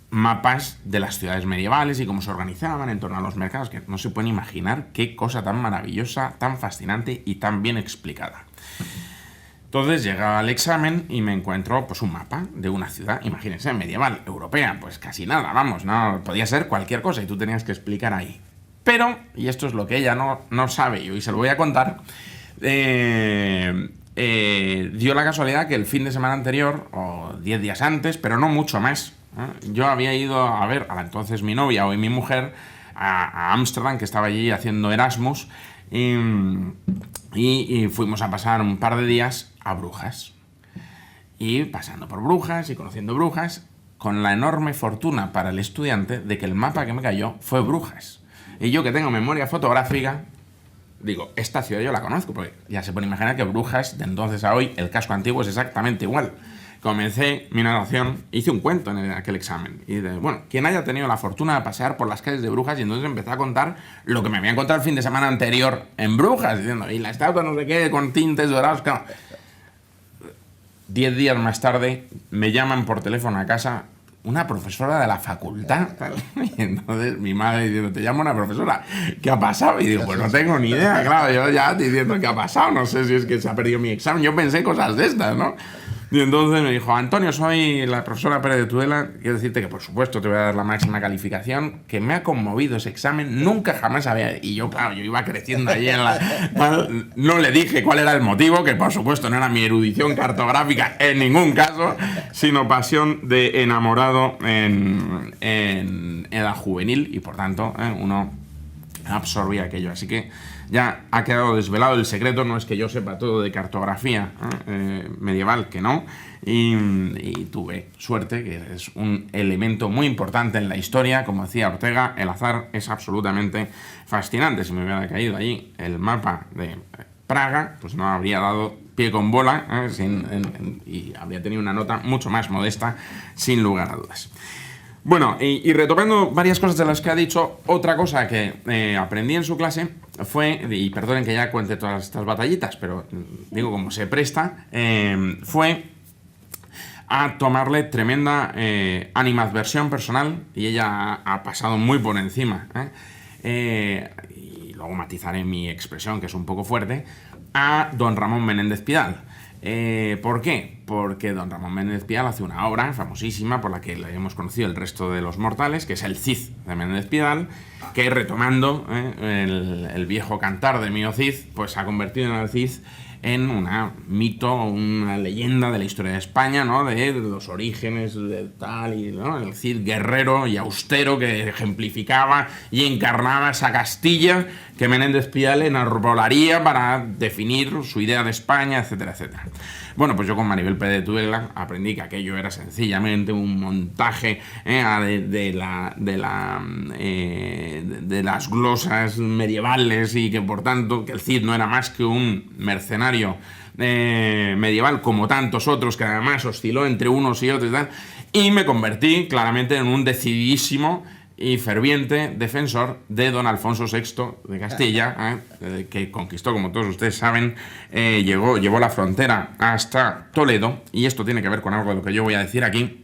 mapas de las ciudades medievales y cómo se organizaban en torno a los mercados, que no se pueden imaginar qué cosa tan maravillosa, tan fascinante y tan bien explicada. Entonces llega al examen y me encuentro pues un mapa de una ciudad, imagínense, medieval, europea, pues casi nada, vamos, no podía ser cualquier cosa y tú tenías que explicar ahí. Pero, y esto es lo que ella no sabe y hoy se lo voy a contar, dio la casualidad que el fin de semana anterior, o 10 días antes, pero no mucho más, yo había ido a ver a la entonces mi novia, hoy mi mujer, a Ámsterdam, que estaba allí haciendo Erasmus, y fuimos a pasar un par de días a Brujas. Y pasando por Brujas y conociendo Brujas, con la enorme fortuna para el estudiante de que el mapa que me cayó fue Brujas. Y yo, que tengo memoria fotográfica, digo, esta ciudad yo la conozco, porque ya se puede imaginar que Brujas, de entonces a hoy, el casco antiguo es exactamente igual. Comencé mi narración, hice un cuento en aquel examen. Y bueno, quien haya tenido la fortuna de pasear por las calles de Brujas, y entonces empecé a contar lo que me había encontrado el fin de semana anterior en Brujas, diciendo, y la estatua no sé qué, con tintes dorados, claro. 10 días más tarde me llaman por teléfono a casa una profesora de la facultad. Y entonces mi madre diciendo, te llamo una profesora, ¿qué ha pasado? Y digo, pues no tengo ni idea, claro, yo ya diciendo qué ha pasado, no sé si es que se ha perdido mi examen, yo pensé cosas de estas, ¿no? Y entonces me dijo, Antonio, soy la profesora Pérez de Tudela, quiero decirte que por supuesto te voy a dar la máxima calificación, que me ha conmovido ese examen, nunca jamás había... Y yo, claro, yo iba creciendo allí en la... No le dije cuál era el motivo, que por supuesto no era mi erudición cartográfica en ningún caso, sino pasión de enamorado en edad juvenil, y por tanto uno absorbía aquello. Así que ya ha quedado desvelado el secreto, no es que yo sepa todo de cartografía medieval, que no, y tuve suerte, que es un elemento muy importante en la historia. Como decía Ortega, el azar es absolutamente fascinante. Si me hubiera caído allí el mapa de Praga, pues no habría dado pie con bola, y habría tenido una nota mucho más modesta, sin lugar a dudas. Bueno, y retomando varias cosas de las que ha dicho, otra cosa que aprendí en su clase fue, y perdonen que ya cuente todas estas batallitas, pero digo como se presta, fue a tomarle tremenda animadversión personal, y ella ha pasado muy por encima, y luego matizaré mi expresión, que es un poco fuerte, a don Ramón Menéndez Pidal. ¿Por qué? Porque don Ramón Menéndez Pidal hace una obra famosísima por la que le hemos conocido el resto de los mortales, que es el Cid de Menéndez Pidal, que retomando el viejo cantar de Mío Cid, pues ha convertido en el Cid en un mito, una leyenda de la historia de España, ¿no? De los orígenes de tal, y ¿no? El Cid guerrero y austero que ejemplificaba y encarnaba esa Castilla que Menéndez Pidal enarbolaría para definir su idea de España, etcétera, etcétera. Bueno, pues yo con Maribel Pérez de Tudela aprendí que aquello era sencillamente un montaje de las glosas medievales, y que por tanto que el Cid no era más que un mercenario medieval como tantos otros, que además osciló entre unos y otros y tal, y me convertí claramente en un decididísimo y ferviente defensor de don Alfonso VI de Castilla, que conquistó, como todos ustedes saben, llevó la frontera hasta Toledo, y esto tiene que ver con algo de lo que yo voy a decir aquí.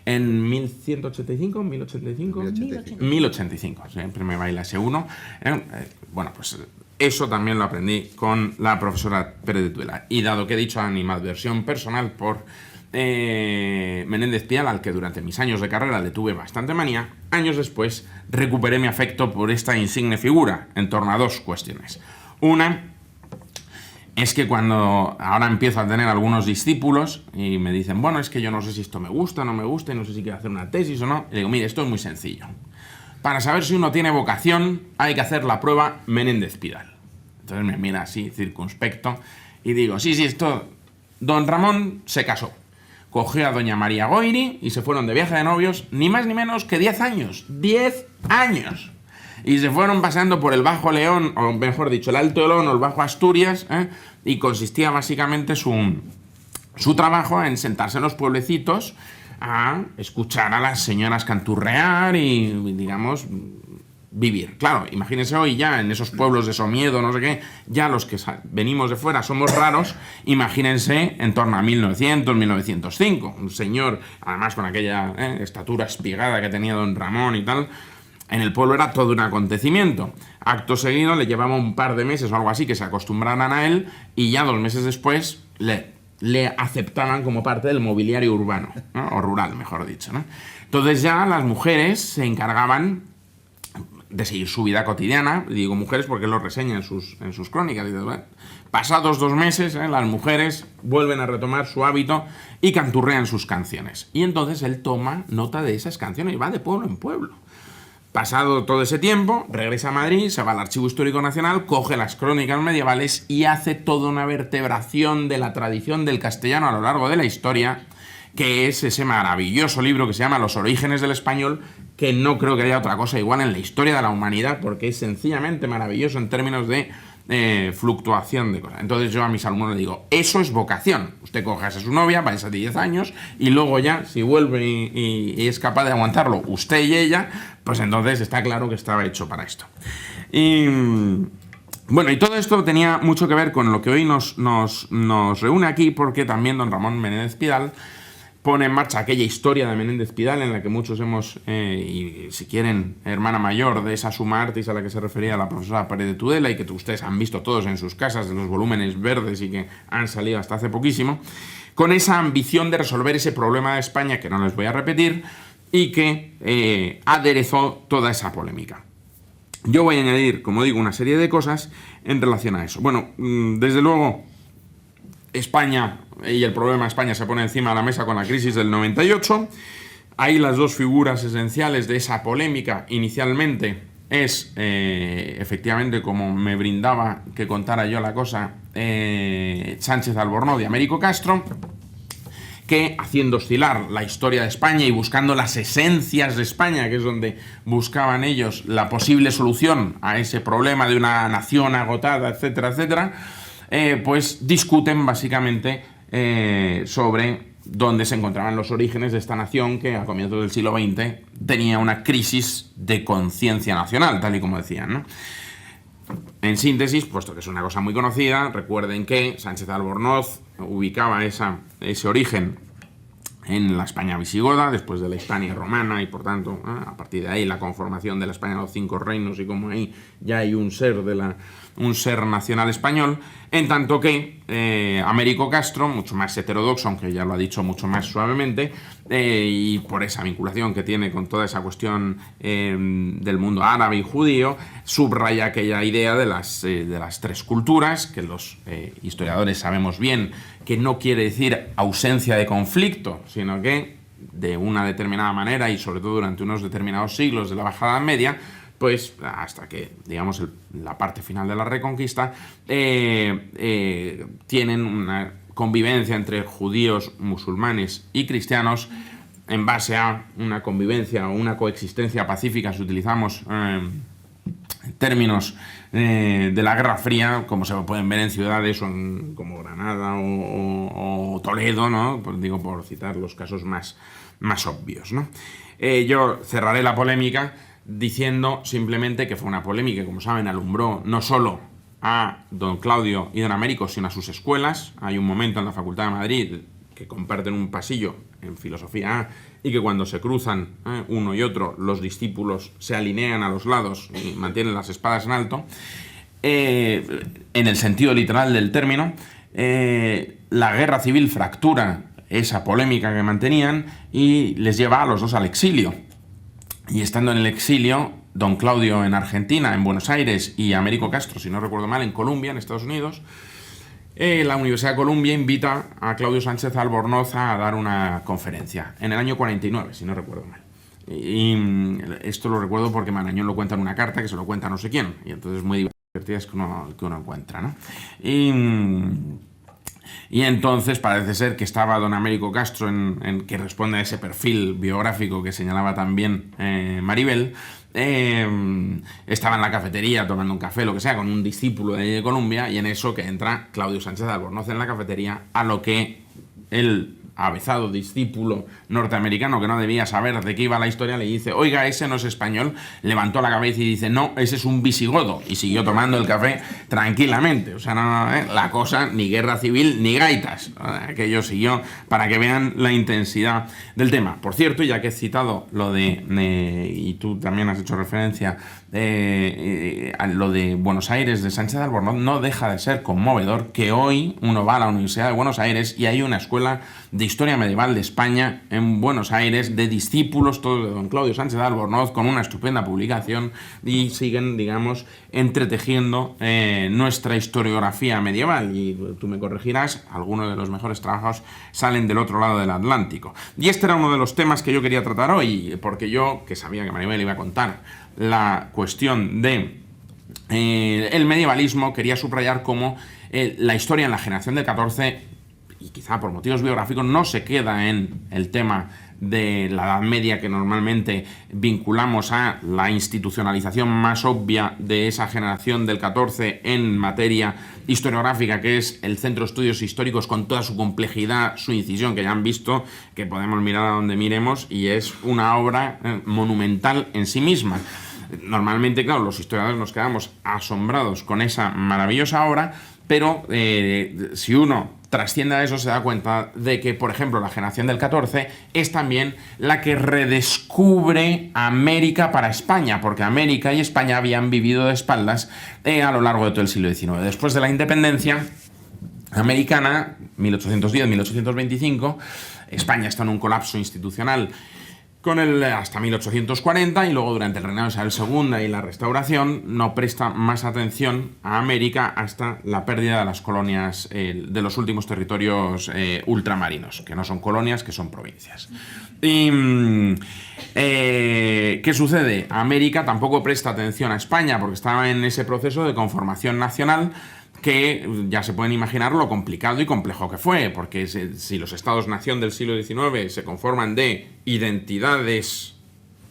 En 1185, 1085, siempre me baila ese uno. Bueno, pues eso también lo aprendí con la profesora Pérez de Tudela. Y dado que he dicho animadversión personal por Menéndez Pidal, al que durante mis años de carrera le tuve bastante manía, años después recuperé mi afecto por esta insigne figura en torno a dos cuestiones. Una es que cuando ahora empiezo a tener algunos discípulos y me dicen, bueno, es que yo no sé si esto me gusta, no me gusta, y no sé si quiero hacer una tesis o no, y le digo, mire, esto es muy sencillo. Para saber si uno tiene vocación hay que hacer la prueba Menéndez Pidal. Entonces me mira así, circunspecto, y digo, sí, esto... Don Ramón se casó, cogió a doña María Goiri y se fueron de viaje de novios, ni más ni menos que 10 años. 10 años. Y se fueron pasando por el Bajo León, o mejor dicho, el Alto León o el Bajo Asturias, y consistía básicamente su su trabajo en sentarse en los pueblecitos a escuchar a las señoras canturrear y, digamos, vivir. Claro, imagínense hoy ya en esos pueblos de Somiedo, no sé qué, ya los que venimos de fuera somos raros, imagínense en torno a 1900, 1905, un señor, además con aquella estatura espigada que tenía don Ramón y tal, en el pueblo era todo un acontecimiento. Acto seguido le llevaba un par de meses o algo así que se acostumbraran a él y ya 2 meses después le aceptaban como parte del mobiliario urbano, ¿no? O rural, mejor dicho, ¿no? Entonces ya las mujeres se encargaban de seguir su vida cotidiana. Digo mujeres porque lo reseña en sus crónicas. Dice, bueno, pasados 2 meses, las mujeres vuelven a retomar su hábito y canturrean sus canciones. Y entonces él toma nota de esas canciones y va de pueblo en pueblo. Pasado todo ese tiempo, regresa a Madrid, se va al Archivo Histórico Nacional, coge las crónicas medievales y hace toda una vertebración de la tradición del castellano a lo largo de la historia, que es ese maravilloso libro que se llama Los orígenes del español, que no creo que haya otra cosa igual en la historia de la humanidad, porque es sencillamente maravilloso en términos de fluctuación de cosas. Entonces yo a mis alumnos les digo, eso es vocación. Usted coge a su novia, vais a 10 años, y luego ya, si vuelve y es capaz de aguantarlo usted y ella, pues entonces está claro que estaba hecho para esto. Y bueno, y todo esto tenía mucho que ver con lo que hoy nos reúne aquí, porque también don Ramón Menéndez Pidal pone en marcha aquella historia de Menéndez Pidal en la que muchos hemos, y si quieren, hermana mayor de esa suma artis a la que se refería la profesora Pérez de Tudela y que ustedes han visto todos en sus casas, en los volúmenes verdes y que han salido hasta hace poquísimo, con esa ambición de resolver ese problema de España que no les voy a repetir y que aderezó toda esa polémica. Yo voy a añadir, como digo, una serie de cosas en relación a eso. Bueno, desde luego, España y el problema de España se pone encima de la mesa con la crisis del 98. Ahí las dos figuras esenciales de esa polémica inicialmente es, efectivamente, como me brindaba que contara yo la cosa, Sánchez Albornoz y Américo Castro, que haciendo oscilar la historia de España y buscando las esencias de España, que es donde buscaban ellos la posible solución a ese problema de una nación agotada, etcétera, etcétera, pues discuten básicamente sobre dónde se encontraban los orígenes de esta nación que a comienzos del siglo XX tenía una crisis de conciencia nacional, tal y como decían, ¿no? En síntesis, puesto que es una cosa muy conocida, recuerden que Sánchez Albornoz ubicaba ese origen en la España visigoda, después de la Hispania romana, y por tanto, a partir de ahí la conformación de la España de los 5 reinos, y como ahí ya hay un ser nacional español, en tanto que Américo Castro, mucho más heterodoxo, aunque ya lo ha dicho mucho más suavemente, y por esa vinculación que tiene con toda esa cuestión del mundo árabe y judío, subraya aquella idea de las 3 culturas, que los historiadores sabemos bien que no quiere decir ausencia de conflicto, sino que de una determinada manera, y sobre todo durante unos determinados siglos de la Bajada Media, pues hasta que, digamos, la parte final de la Reconquista, tienen una convivencia entre judíos, musulmanes y cristianos en base a una convivencia o una coexistencia pacífica, si utilizamos términos de la Guerra Fría, como se pueden ver en ciudades como Granada o Toledo, ¿no? Pues digo, por citar los casos más obvios, ¿no? Yo cerraré la polémica diciendo simplemente que fue una polémica que, como saben, alumbró no solo a don Claudio y don Américo, sino a sus escuelas. Hay un momento en la Facultad de Madrid que comparten un pasillo en Filosofía A y que cuando se cruzan uno y otro, los discípulos se alinean a los lados y mantienen las espadas en alto. En el sentido literal del término, la guerra civil fractura esa polémica que mantenían y les lleva a los dos al exilio. Y estando en el exilio, don Claudio en Argentina, en Buenos Aires, y Américo Castro, si no recuerdo mal, en Columbia, en Estados Unidos, la Universidad de Columbia invita a Claudio Sánchez Albornoz a dar una conferencia, en el año 49, si no recuerdo mal. Y esto lo recuerdo porque Marañón lo cuenta en una carta que se lo cuenta no sé quién, y entonces es muy divertidas que uno encuentra, ¿no? Y entonces parece ser que estaba don Américo Castro, que responde a ese perfil biográfico que señalaba también Maribel, estaba en la cafetería tomando un café, lo que sea, con un discípulo de Columbia, y en eso que entra Claudio Sánchez Albornoz en la cafetería, a lo que el avezado discípulo norteamericano que no debía saber de qué iba la historia le dice: oiga, ese no es español, levantó la cabeza y dice: no, ese es un visigodo, y siguió tomando el café tranquilamente. O sea, la cosa, ni guerra civil ni gaitas, aquello siguió, para que vean la intensidad del tema. Por cierto, ya que he citado lo y tú también has hecho referencia a lo de Buenos Aires, de Sánchez de Albornoz, no deja de ser conmovedor que hoy uno va a la Universidad de Buenos Aires y hay una escuela de Historia Medieval de España en Buenos Aires, de discípulos todos de don Claudio Sánchez de Albornoz, con una estupenda publicación, y siguen, digamos, entretejiendo nuestra historiografía medieval. Y tú me corregirás, algunos de los mejores trabajos salen del otro lado del Atlántico. Y este era uno de los temas que yo quería tratar hoy, porque yo, que sabía que Maribel iba a contar la cuestión de el medievalismo, quería subrayar cómo la historia en la generación del 14, y quizá por motivos biográficos, no se queda en el tema de la Edad Media, que normalmente vinculamos a la institucionalización más obvia de esa generación del 14 en materia historiográfica, que es el Centro de Estudios Históricos, con toda su complejidad, su incisión, que ya han visto, que podemos mirar a donde miremos, y es una obra monumental en sí misma. Normalmente, claro, los historiadores nos quedamos asombrados con esa maravillosa obra, pero si uno trasciende a eso, se da cuenta de que, por ejemplo, la generación del 14 es también la que redescubre América para España, porque América y España habían vivido de espaldas a lo largo de todo el siglo XIX. Después de la independencia americana, 1810-1825, España está en un colapso institucional con hasta 1840, y luego durante el reinado de Isabel II y la Restauración no presta más atención a América hasta la pérdida de las colonias, de los últimos territorios ultramarinos, que no son colonias, que son provincias. Y ¿qué sucede? América tampoco presta atención a España, porque estaba en ese proceso de conformación nacional, que ya se pueden imaginar lo complicado y complejo que fue, porque si los estados-nación del siglo XIX se conforman de identidades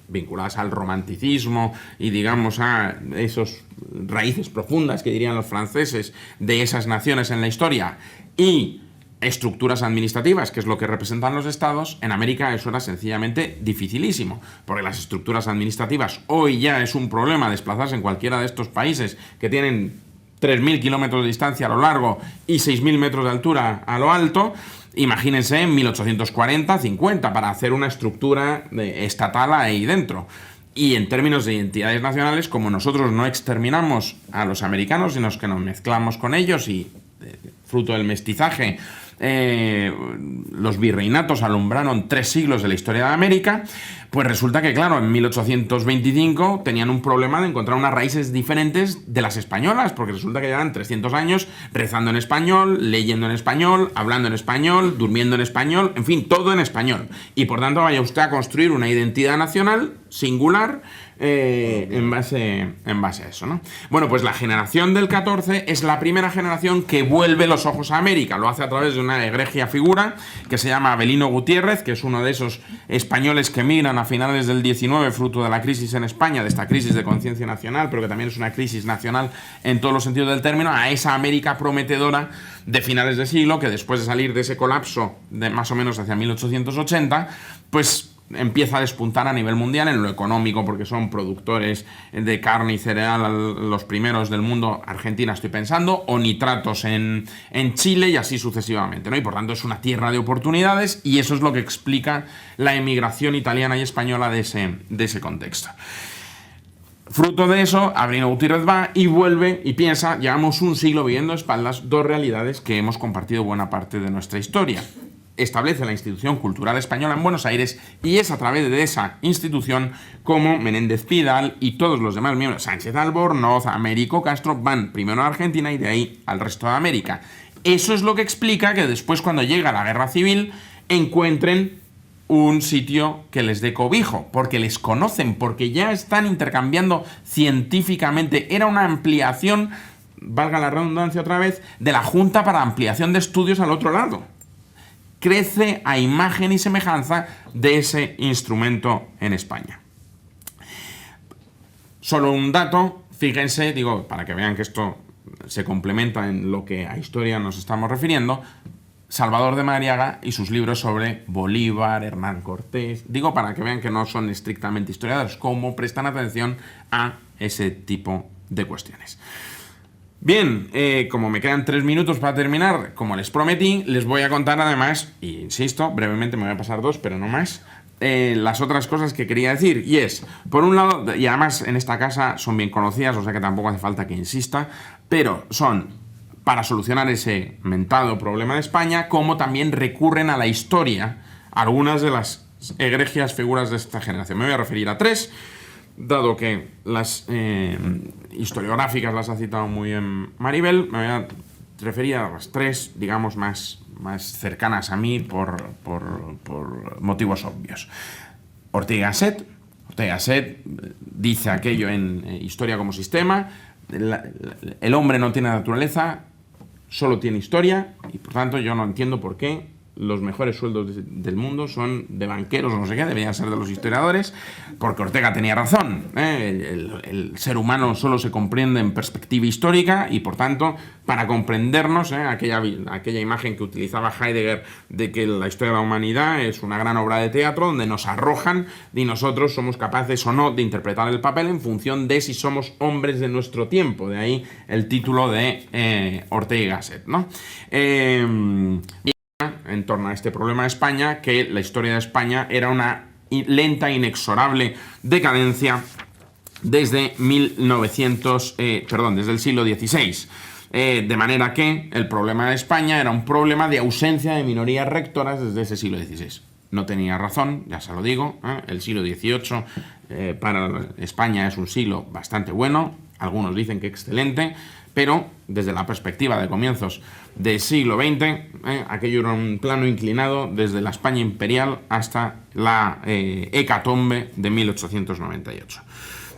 vinculadas al romanticismo y, digamos, a esas raíces profundas, que dirían los franceses, de esas naciones en la historia, y estructuras administrativas, que es lo que representan los estados, en América eso era sencillamente dificilísimo, porque las estructuras administrativas hoy ya es un problema desplazarse en cualquiera de estos países que tienen 3.000 kilómetros de distancia a lo largo y 6.000 metros de altura a lo alto. Imagínense en 1840-50 para hacer una estructura estatal ahí dentro. Y en términos de identidades nacionales, como nosotros no exterminamos a los americanos, sino que nos mezclamos con ellos, y fruto del mestizaje, los virreinatos alumbraron 3 siglos de la historia de América, pues resulta que, claro, en 1825 tenían un problema de encontrar unas raíces diferentes de las españolas, porque resulta que llevan 300 años rezando en español, leyendo en español, hablando en español, durmiendo en español, en fin, todo en español. Y por tanto vaya usted a construir una identidad nacional singular en base a eso, ¿no? Bueno, pues la generación del 14 es la primera generación que vuelve los ojos a América. Lo hace a través de una egregia figura que se llama Avelino Gutiérrez, que es uno de esos españoles que migran a finales del 19, fruto de la crisis en España, de esta crisis de conciencia nacional, pero que también es una crisis nacional en todos los sentidos del término, a esa América prometedora de finales de siglo, que después de salir de ese colapso de más o menos hacia 1880, pues empieza a despuntar a nivel mundial en lo económico, porque son productores de carne y cereal los primeros del mundo. Argentina, estoy pensando, o nitratos en Chile, y así sucesivamente, ¿no? Y por tanto es una tierra de oportunidades, y eso es lo que explica la emigración italiana y española de ese contexto. Fruto de eso, Avelino Gutiérrez va y vuelve y piensa: llevamos un siglo viviendo de espaldas dos realidades que hemos compartido buena parte de nuestra historia. Establece la institución cultural española en Buenos Aires, y es a través de esa institución como Menéndez Pidal y todos los demás miembros, Sánchez Albornoz, Américo Castro, van primero a Argentina y de ahí al resto de América. Eso es lo que explica que después, cuando llega la guerra civil, encuentren un sitio que les dé cobijo, porque les conocen, porque ya están intercambiando científicamente. Era una ampliación, valga la redundancia otra vez, de la Junta para Ampliación de Estudios al otro lado. Crece a imagen y semejanza de ese instrumento en España. Solo un dato, fíjense, digo, para que vean que esto se complementa en lo que a historia nos estamos refiriendo. Salvador de Madariaga y sus libros sobre Bolívar, Hernán Cortés. Digo para que vean que no son estrictamente historiadores, cómo prestan atención a ese tipo de cuestiones. Bien, como me quedan 3 minutos para terminar, como les prometí, les voy a contar además, e insisto, brevemente me voy a pasar 2, pero no más, las otras cosas que quería decir. Y es, por un lado, y además en esta casa son bien conocidas, o sea que tampoco hace falta que insista, pero son para solucionar ese mentado problema de España, como también recurren a la historia algunas de las egregias figuras de esta generación. Me voy a referir a 3, dado que las historiográficas las ha citado muy bien Maribel. Me voy a referir a las 3, digamos, más cercanas a mí por motivos obvios. Ortega y Gasset. Ortega y Gasset dice aquello en Historia como Sistema: el hombre no tiene naturaleza, solo tiene historia, y por tanto yo no entiendo por qué los mejores sueldos del mundo son de banqueros o no sé qué, deberían ser de los historiadores, porque Ortega tenía razón, el ser humano solo se comprende en perspectiva histórica, y por tanto, para comprendernos, aquella imagen que utilizaba Heidegger de que la historia de la humanidad es una gran obra de teatro donde nos arrojan y nosotros somos capaces o no de interpretar el papel en función de si somos hombres de nuestro tiempo. De ahí el título de Ortega y Gasset, ¿no? En torno a este problema de España, que la historia de España era una lenta e inexorable decadencia desde desde el siglo XVI. De manera que el problema de España era un problema de ausencia de minorías rectoras desde ese siglo XVI. No tenía razón, ya se lo digo, el siglo XVIII para España es un siglo bastante bueno, algunos dicen que excelente, pero desde la perspectiva de comienzos del siglo XX, aquello era un plano inclinado desde la España imperial hasta la hecatombe de 1898.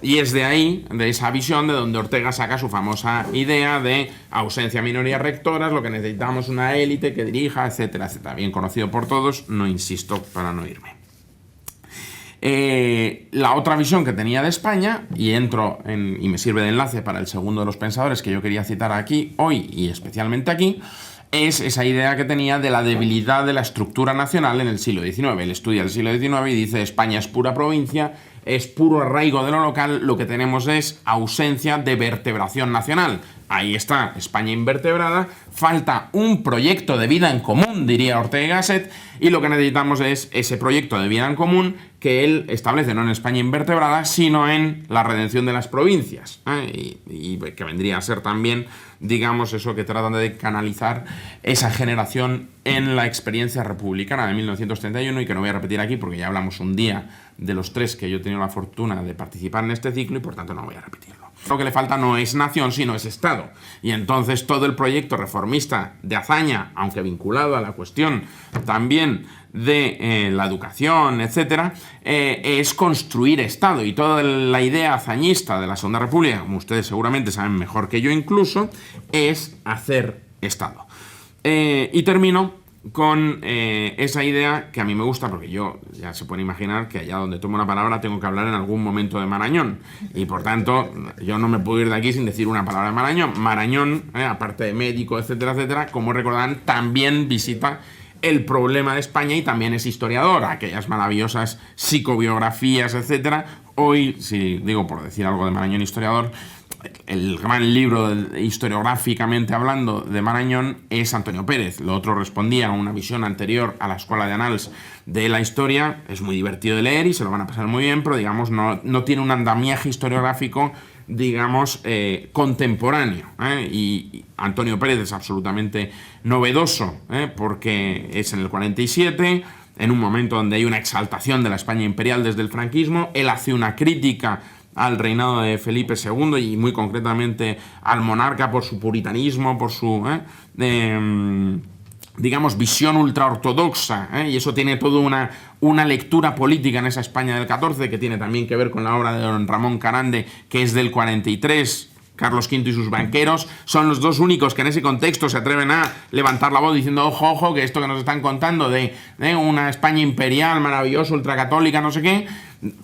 Y es de ahí, de esa visión, de donde Ortega saca su famosa idea de ausencia de minorías rectoras, lo que necesitamos una élite que dirija, etcétera, etcétera. Bien conocido por todos, no insisto para no irme. La otra visión que tenía de España, y me sirve de enlace para el segundo de los pensadores que yo quería citar aquí hoy y especialmente aquí, es esa idea que tenía de la debilidad de la estructura nacional en el siglo XIX. Él estudia el siglo XIX y dice: España es pura provincia, es puro arraigo de lo local, lo que tenemos es ausencia de vertebración nacional. Ahí está España invertebrada, falta un proyecto de vida en común, diría Ortega y Gasset, y lo que necesitamos es ese proyecto de vida en común que él establece no en España invertebrada, sino en la redención de las provincias, y que vendría a ser también, digamos, eso que tratan de canalizar esa generación en la experiencia republicana de 1931, y que no voy a repetir aquí porque ya hablamos un día de los 3 que yo he tenido la fortuna de participar en este ciclo, y por tanto no voy a repetirlo. Lo que le falta no es nación, sino es Estado. Y entonces todo el proyecto reformista de Azaña, aunque vinculado a la cuestión también de la educación, etcétera, es construir Estado. Y toda la idea azañista de la Segunda República, como ustedes seguramente saben mejor que yo incluso, es hacer Estado. Y termino con esa idea que a mí me gusta, porque yo, ya se puede imaginar que allá donde tomo una palabra tengo que hablar en algún momento de Marañón, y por tanto yo no me puedo ir de aquí sin decir una palabra de Marañón. Marañón, aparte de médico, etcétera, etcétera, como recordarán, también visita el problema de España y también es historiador, aquellas maravillosas psicobiografías, etcétera. Hoy, si digo por decir algo de Marañón historiador, el gran libro historiográficamente hablando de Marañón es Antonio Pérez. Lo otro respondía a una visión anterior a la Escuela de Annals de la historia. Es muy divertido de leer y se lo van a pasar muy bien, pero digamos no tiene un andamiaje historiográfico, digamos, contemporáneo, y Antonio Pérez es absolutamente novedoso, porque es en el 47, en un momento donde hay una exaltación de la España imperial desde el franquismo. Él hace una crítica al reinado de Felipe II y muy concretamente al monarca por su puritanismo, por su digamos, visión ultraortodoxa, y eso tiene toda una lectura política en esa España del 14, que tiene también que ver con la obra de don Ramón Carande, que es del 43. Carlos V y sus banqueros son los dos únicos que en ese contexto se atreven a levantar la voz diciendo: ojo, ojo, que esto que nos están contando de una España imperial maravillosa, ultracatólica, no sé qué,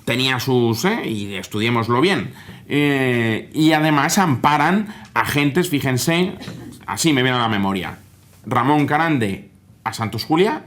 tenía sus... y estudiémoslo bien. Y además amparan agentes, fíjense, así me viene a la memoria: Ramón Carande a Santos Juliá,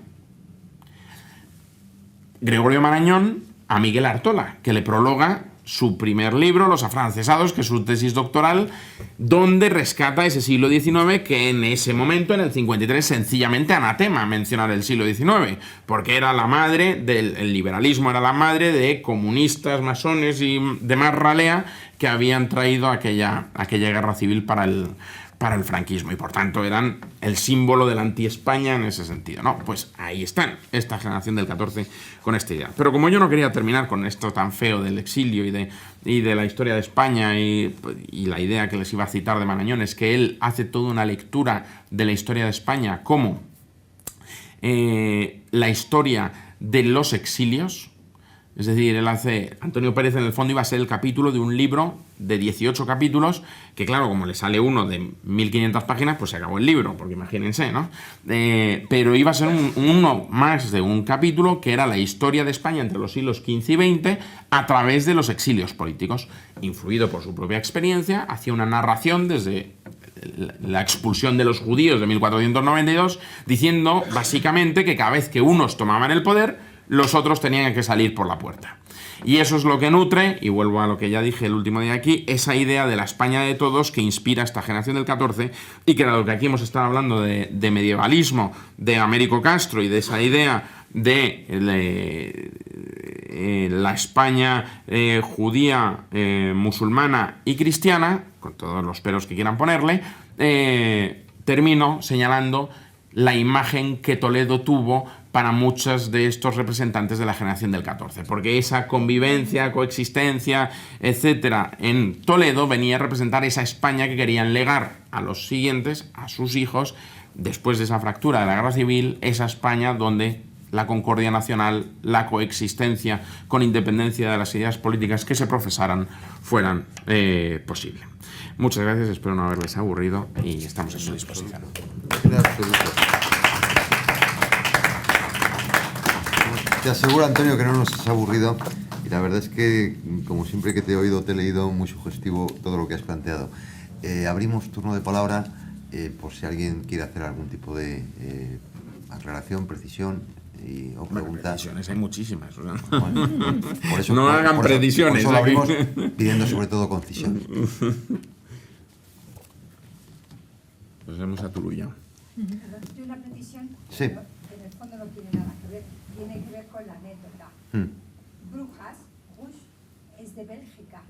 Gregorio Marañón a Miguel Artola, que le prologa su primer libro, Los afrancesados, que es su tesis doctoral, donde rescata ese siglo XIX que en ese momento, en el 53, sencillamente anatema mencionar el siglo XIX, porque era la madre el liberalismo era la madre de comunistas, masones y demás ralea que habían traído aquella guerra civil para el franquismo, y por tanto eran el símbolo de la anti-España en ese sentido, ¿no? Pues ahí están, esta generación del 14 con esta idea. Pero como yo no quería terminar con esto tan feo del exilio y de la historia de España y la idea que les iba a citar de Marañón es que él hace toda una lectura de la historia de España como la historia de los exilios. Es decir, Antonio Pérez en el fondo iba a ser el capítulo de un libro de 18 capítulos, que claro, como le sale uno de 1500 páginas, pues se acabó el libro, porque imagínense, ¿no? Pero iba a ser uno más de un capítulo que era la historia de España entre los siglos XV y XX a través de los exilios políticos, influido por su propia experiencia, hacía una narración desde la expulsión de los judíos de 1492, diciendo básicamente que cada vez que unos tomaban el poder, los otros tenían que salir por la puerta. Y eso es lo que nutre, y vuelvo a lo que ya dije el último día aquí, esa idea de la España de todos que inspira esta generación del 14 y que era lo que aquí hemos estado hablando de medievalismo, de Américo Castro y de esa idea de la España judía, musulmana y cristiana, con todos los peros que quieran ponerle, termino señalando la imagen que Toledo tuvo para muchos de estos representantes de la generación del 14, porque esa convivencia, coexistencia, etcétera, en Toledo venía a representar esa España que querían legar a los siguientes, a sus hijos, después de esa fractura de la guerra civil, esa España donde la concordia nacional, la coexistencia con independencia de las ideas políticas que se profesaran fueran posible. Muchas gracias, espero no haberles aburrido y estamos a su disposición. Te aseguro, Antonio, que no nos has aburrido, y la verdad es que, como siempre que te he oído, te he leído muy sugestivo todo lo que has planteado. Abrimos turno de palabra por si alguien quiere hacer algún tipo de aclaración, precisión o pregunta. Precisiones hay muchísimas. Bueno, por eso, no hagan precisiones. Por eso lo abrimos pidiendo sobre todo concisión. Pues vamos a Turulla. ¿De una precisión? Sí. Pero en el fondo no tiene nada que ver. Tiene que ver con la anécdota. Brujas, es de Bélgica.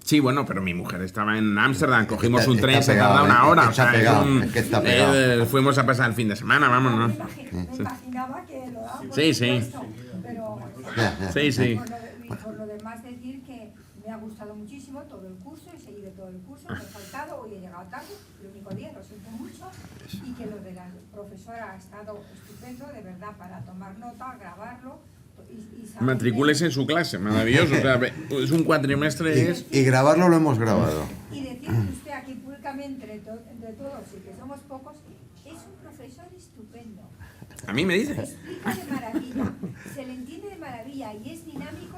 Sí, bueno, pero mi mujer estaba en Ámsterdam, cogimos un tren, se tarda una hora. Está pegado. Fuimos a pasar el fin de semana, vamos, ¿no? Me imaginaba que lo daba por Sí. supuesto, pero Sí. por lo demás decir que me ha gustado muchísimo todo el curso, he seguido todo el curso, me he faltado, hoy he llegado tarde, el único día, lo siento mucho, y que lo de la profesora ha estado estupendo, de verdad, para tomar nota, grabarlo. Matricúlese en su clase, maravilloso. O sea, es un cuatrimestre. Y grabarlo lo hemos grabado. Y decir que usted aquí públicamente, de todos y que somos pocos, es un profesor estupendo. A mí me dice. Explica de maravilla, se le entiende de maravilla y es dinámico,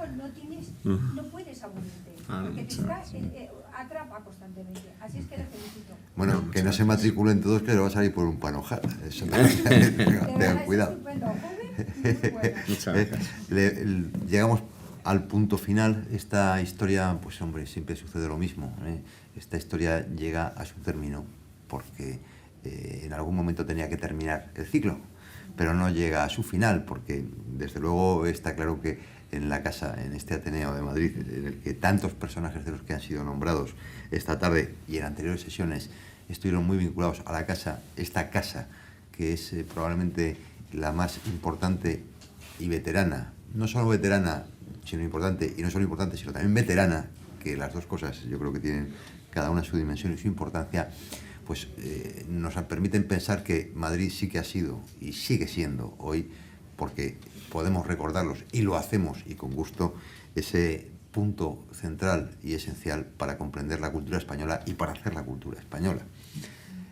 no puedes aburrirte, porque te atrapa constantemente. Así es que le felicito. Bueno, que no se matriculen todos, que le va a salir por un panojal. Eso tengan cuidado. Llegamos al punto final. Esta historia, pues hombre, siempre sucede lo mismo, ¿eh? Esta historia llega a su término porque en algún momento tenía que terminar el ciclo, pero no llega a su final porque desde luego está claro que en la casa, en este Ateneo de Madrid, en el que tantos personajes de los que han sido nombrados esta tarde y en anteriores sesiones estuvieron muy vinculados a la casa, esta casa que es probablemente la más importante y veterana, no solo veterana, sino importante, y no solo importante, sino también veterana, que las dos cosas yo creo que tienen cada una su dimensión y su importancia, pues nos permiten pensar que Madrid sí que ha sido y sigue siendo hoy, porque podemos recordarlos y lo hacemos y con gusto, ese punto central y esencial para comprender la cultura española y para hacer la cultura española.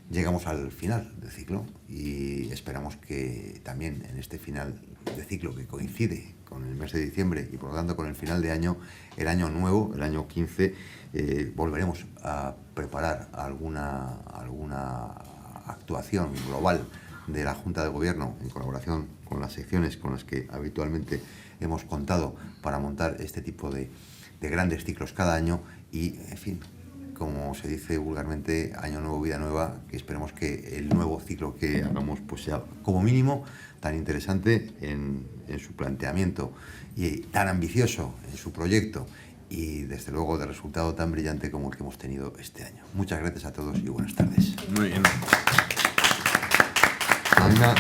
Llegamos al final del ciclo y esperamos que también en este final de ciclo que coincide con el mes de diciembre y por lo tanto con el final de año, el año nuevo, el año 15, volveremos a preparar alguna actuación global de la Junta de Gobierno, en colaboración con las secciones con las que habitualmente hemos contado para montar este tipo de grandes ciclos cada año y, en fin, como se dice vulgarmente, año nuevo, vida nueva, que esperemos que el nuevo ciclo que hagamos pues sea como mínimo tan interesante en su planteamiento y tan ambicioso en su proyecto y desde luego de resultado tan brillante como el que hemos tenido este año. Muchas gracias a todos y buenas tardes. Muy bien. A mí me ha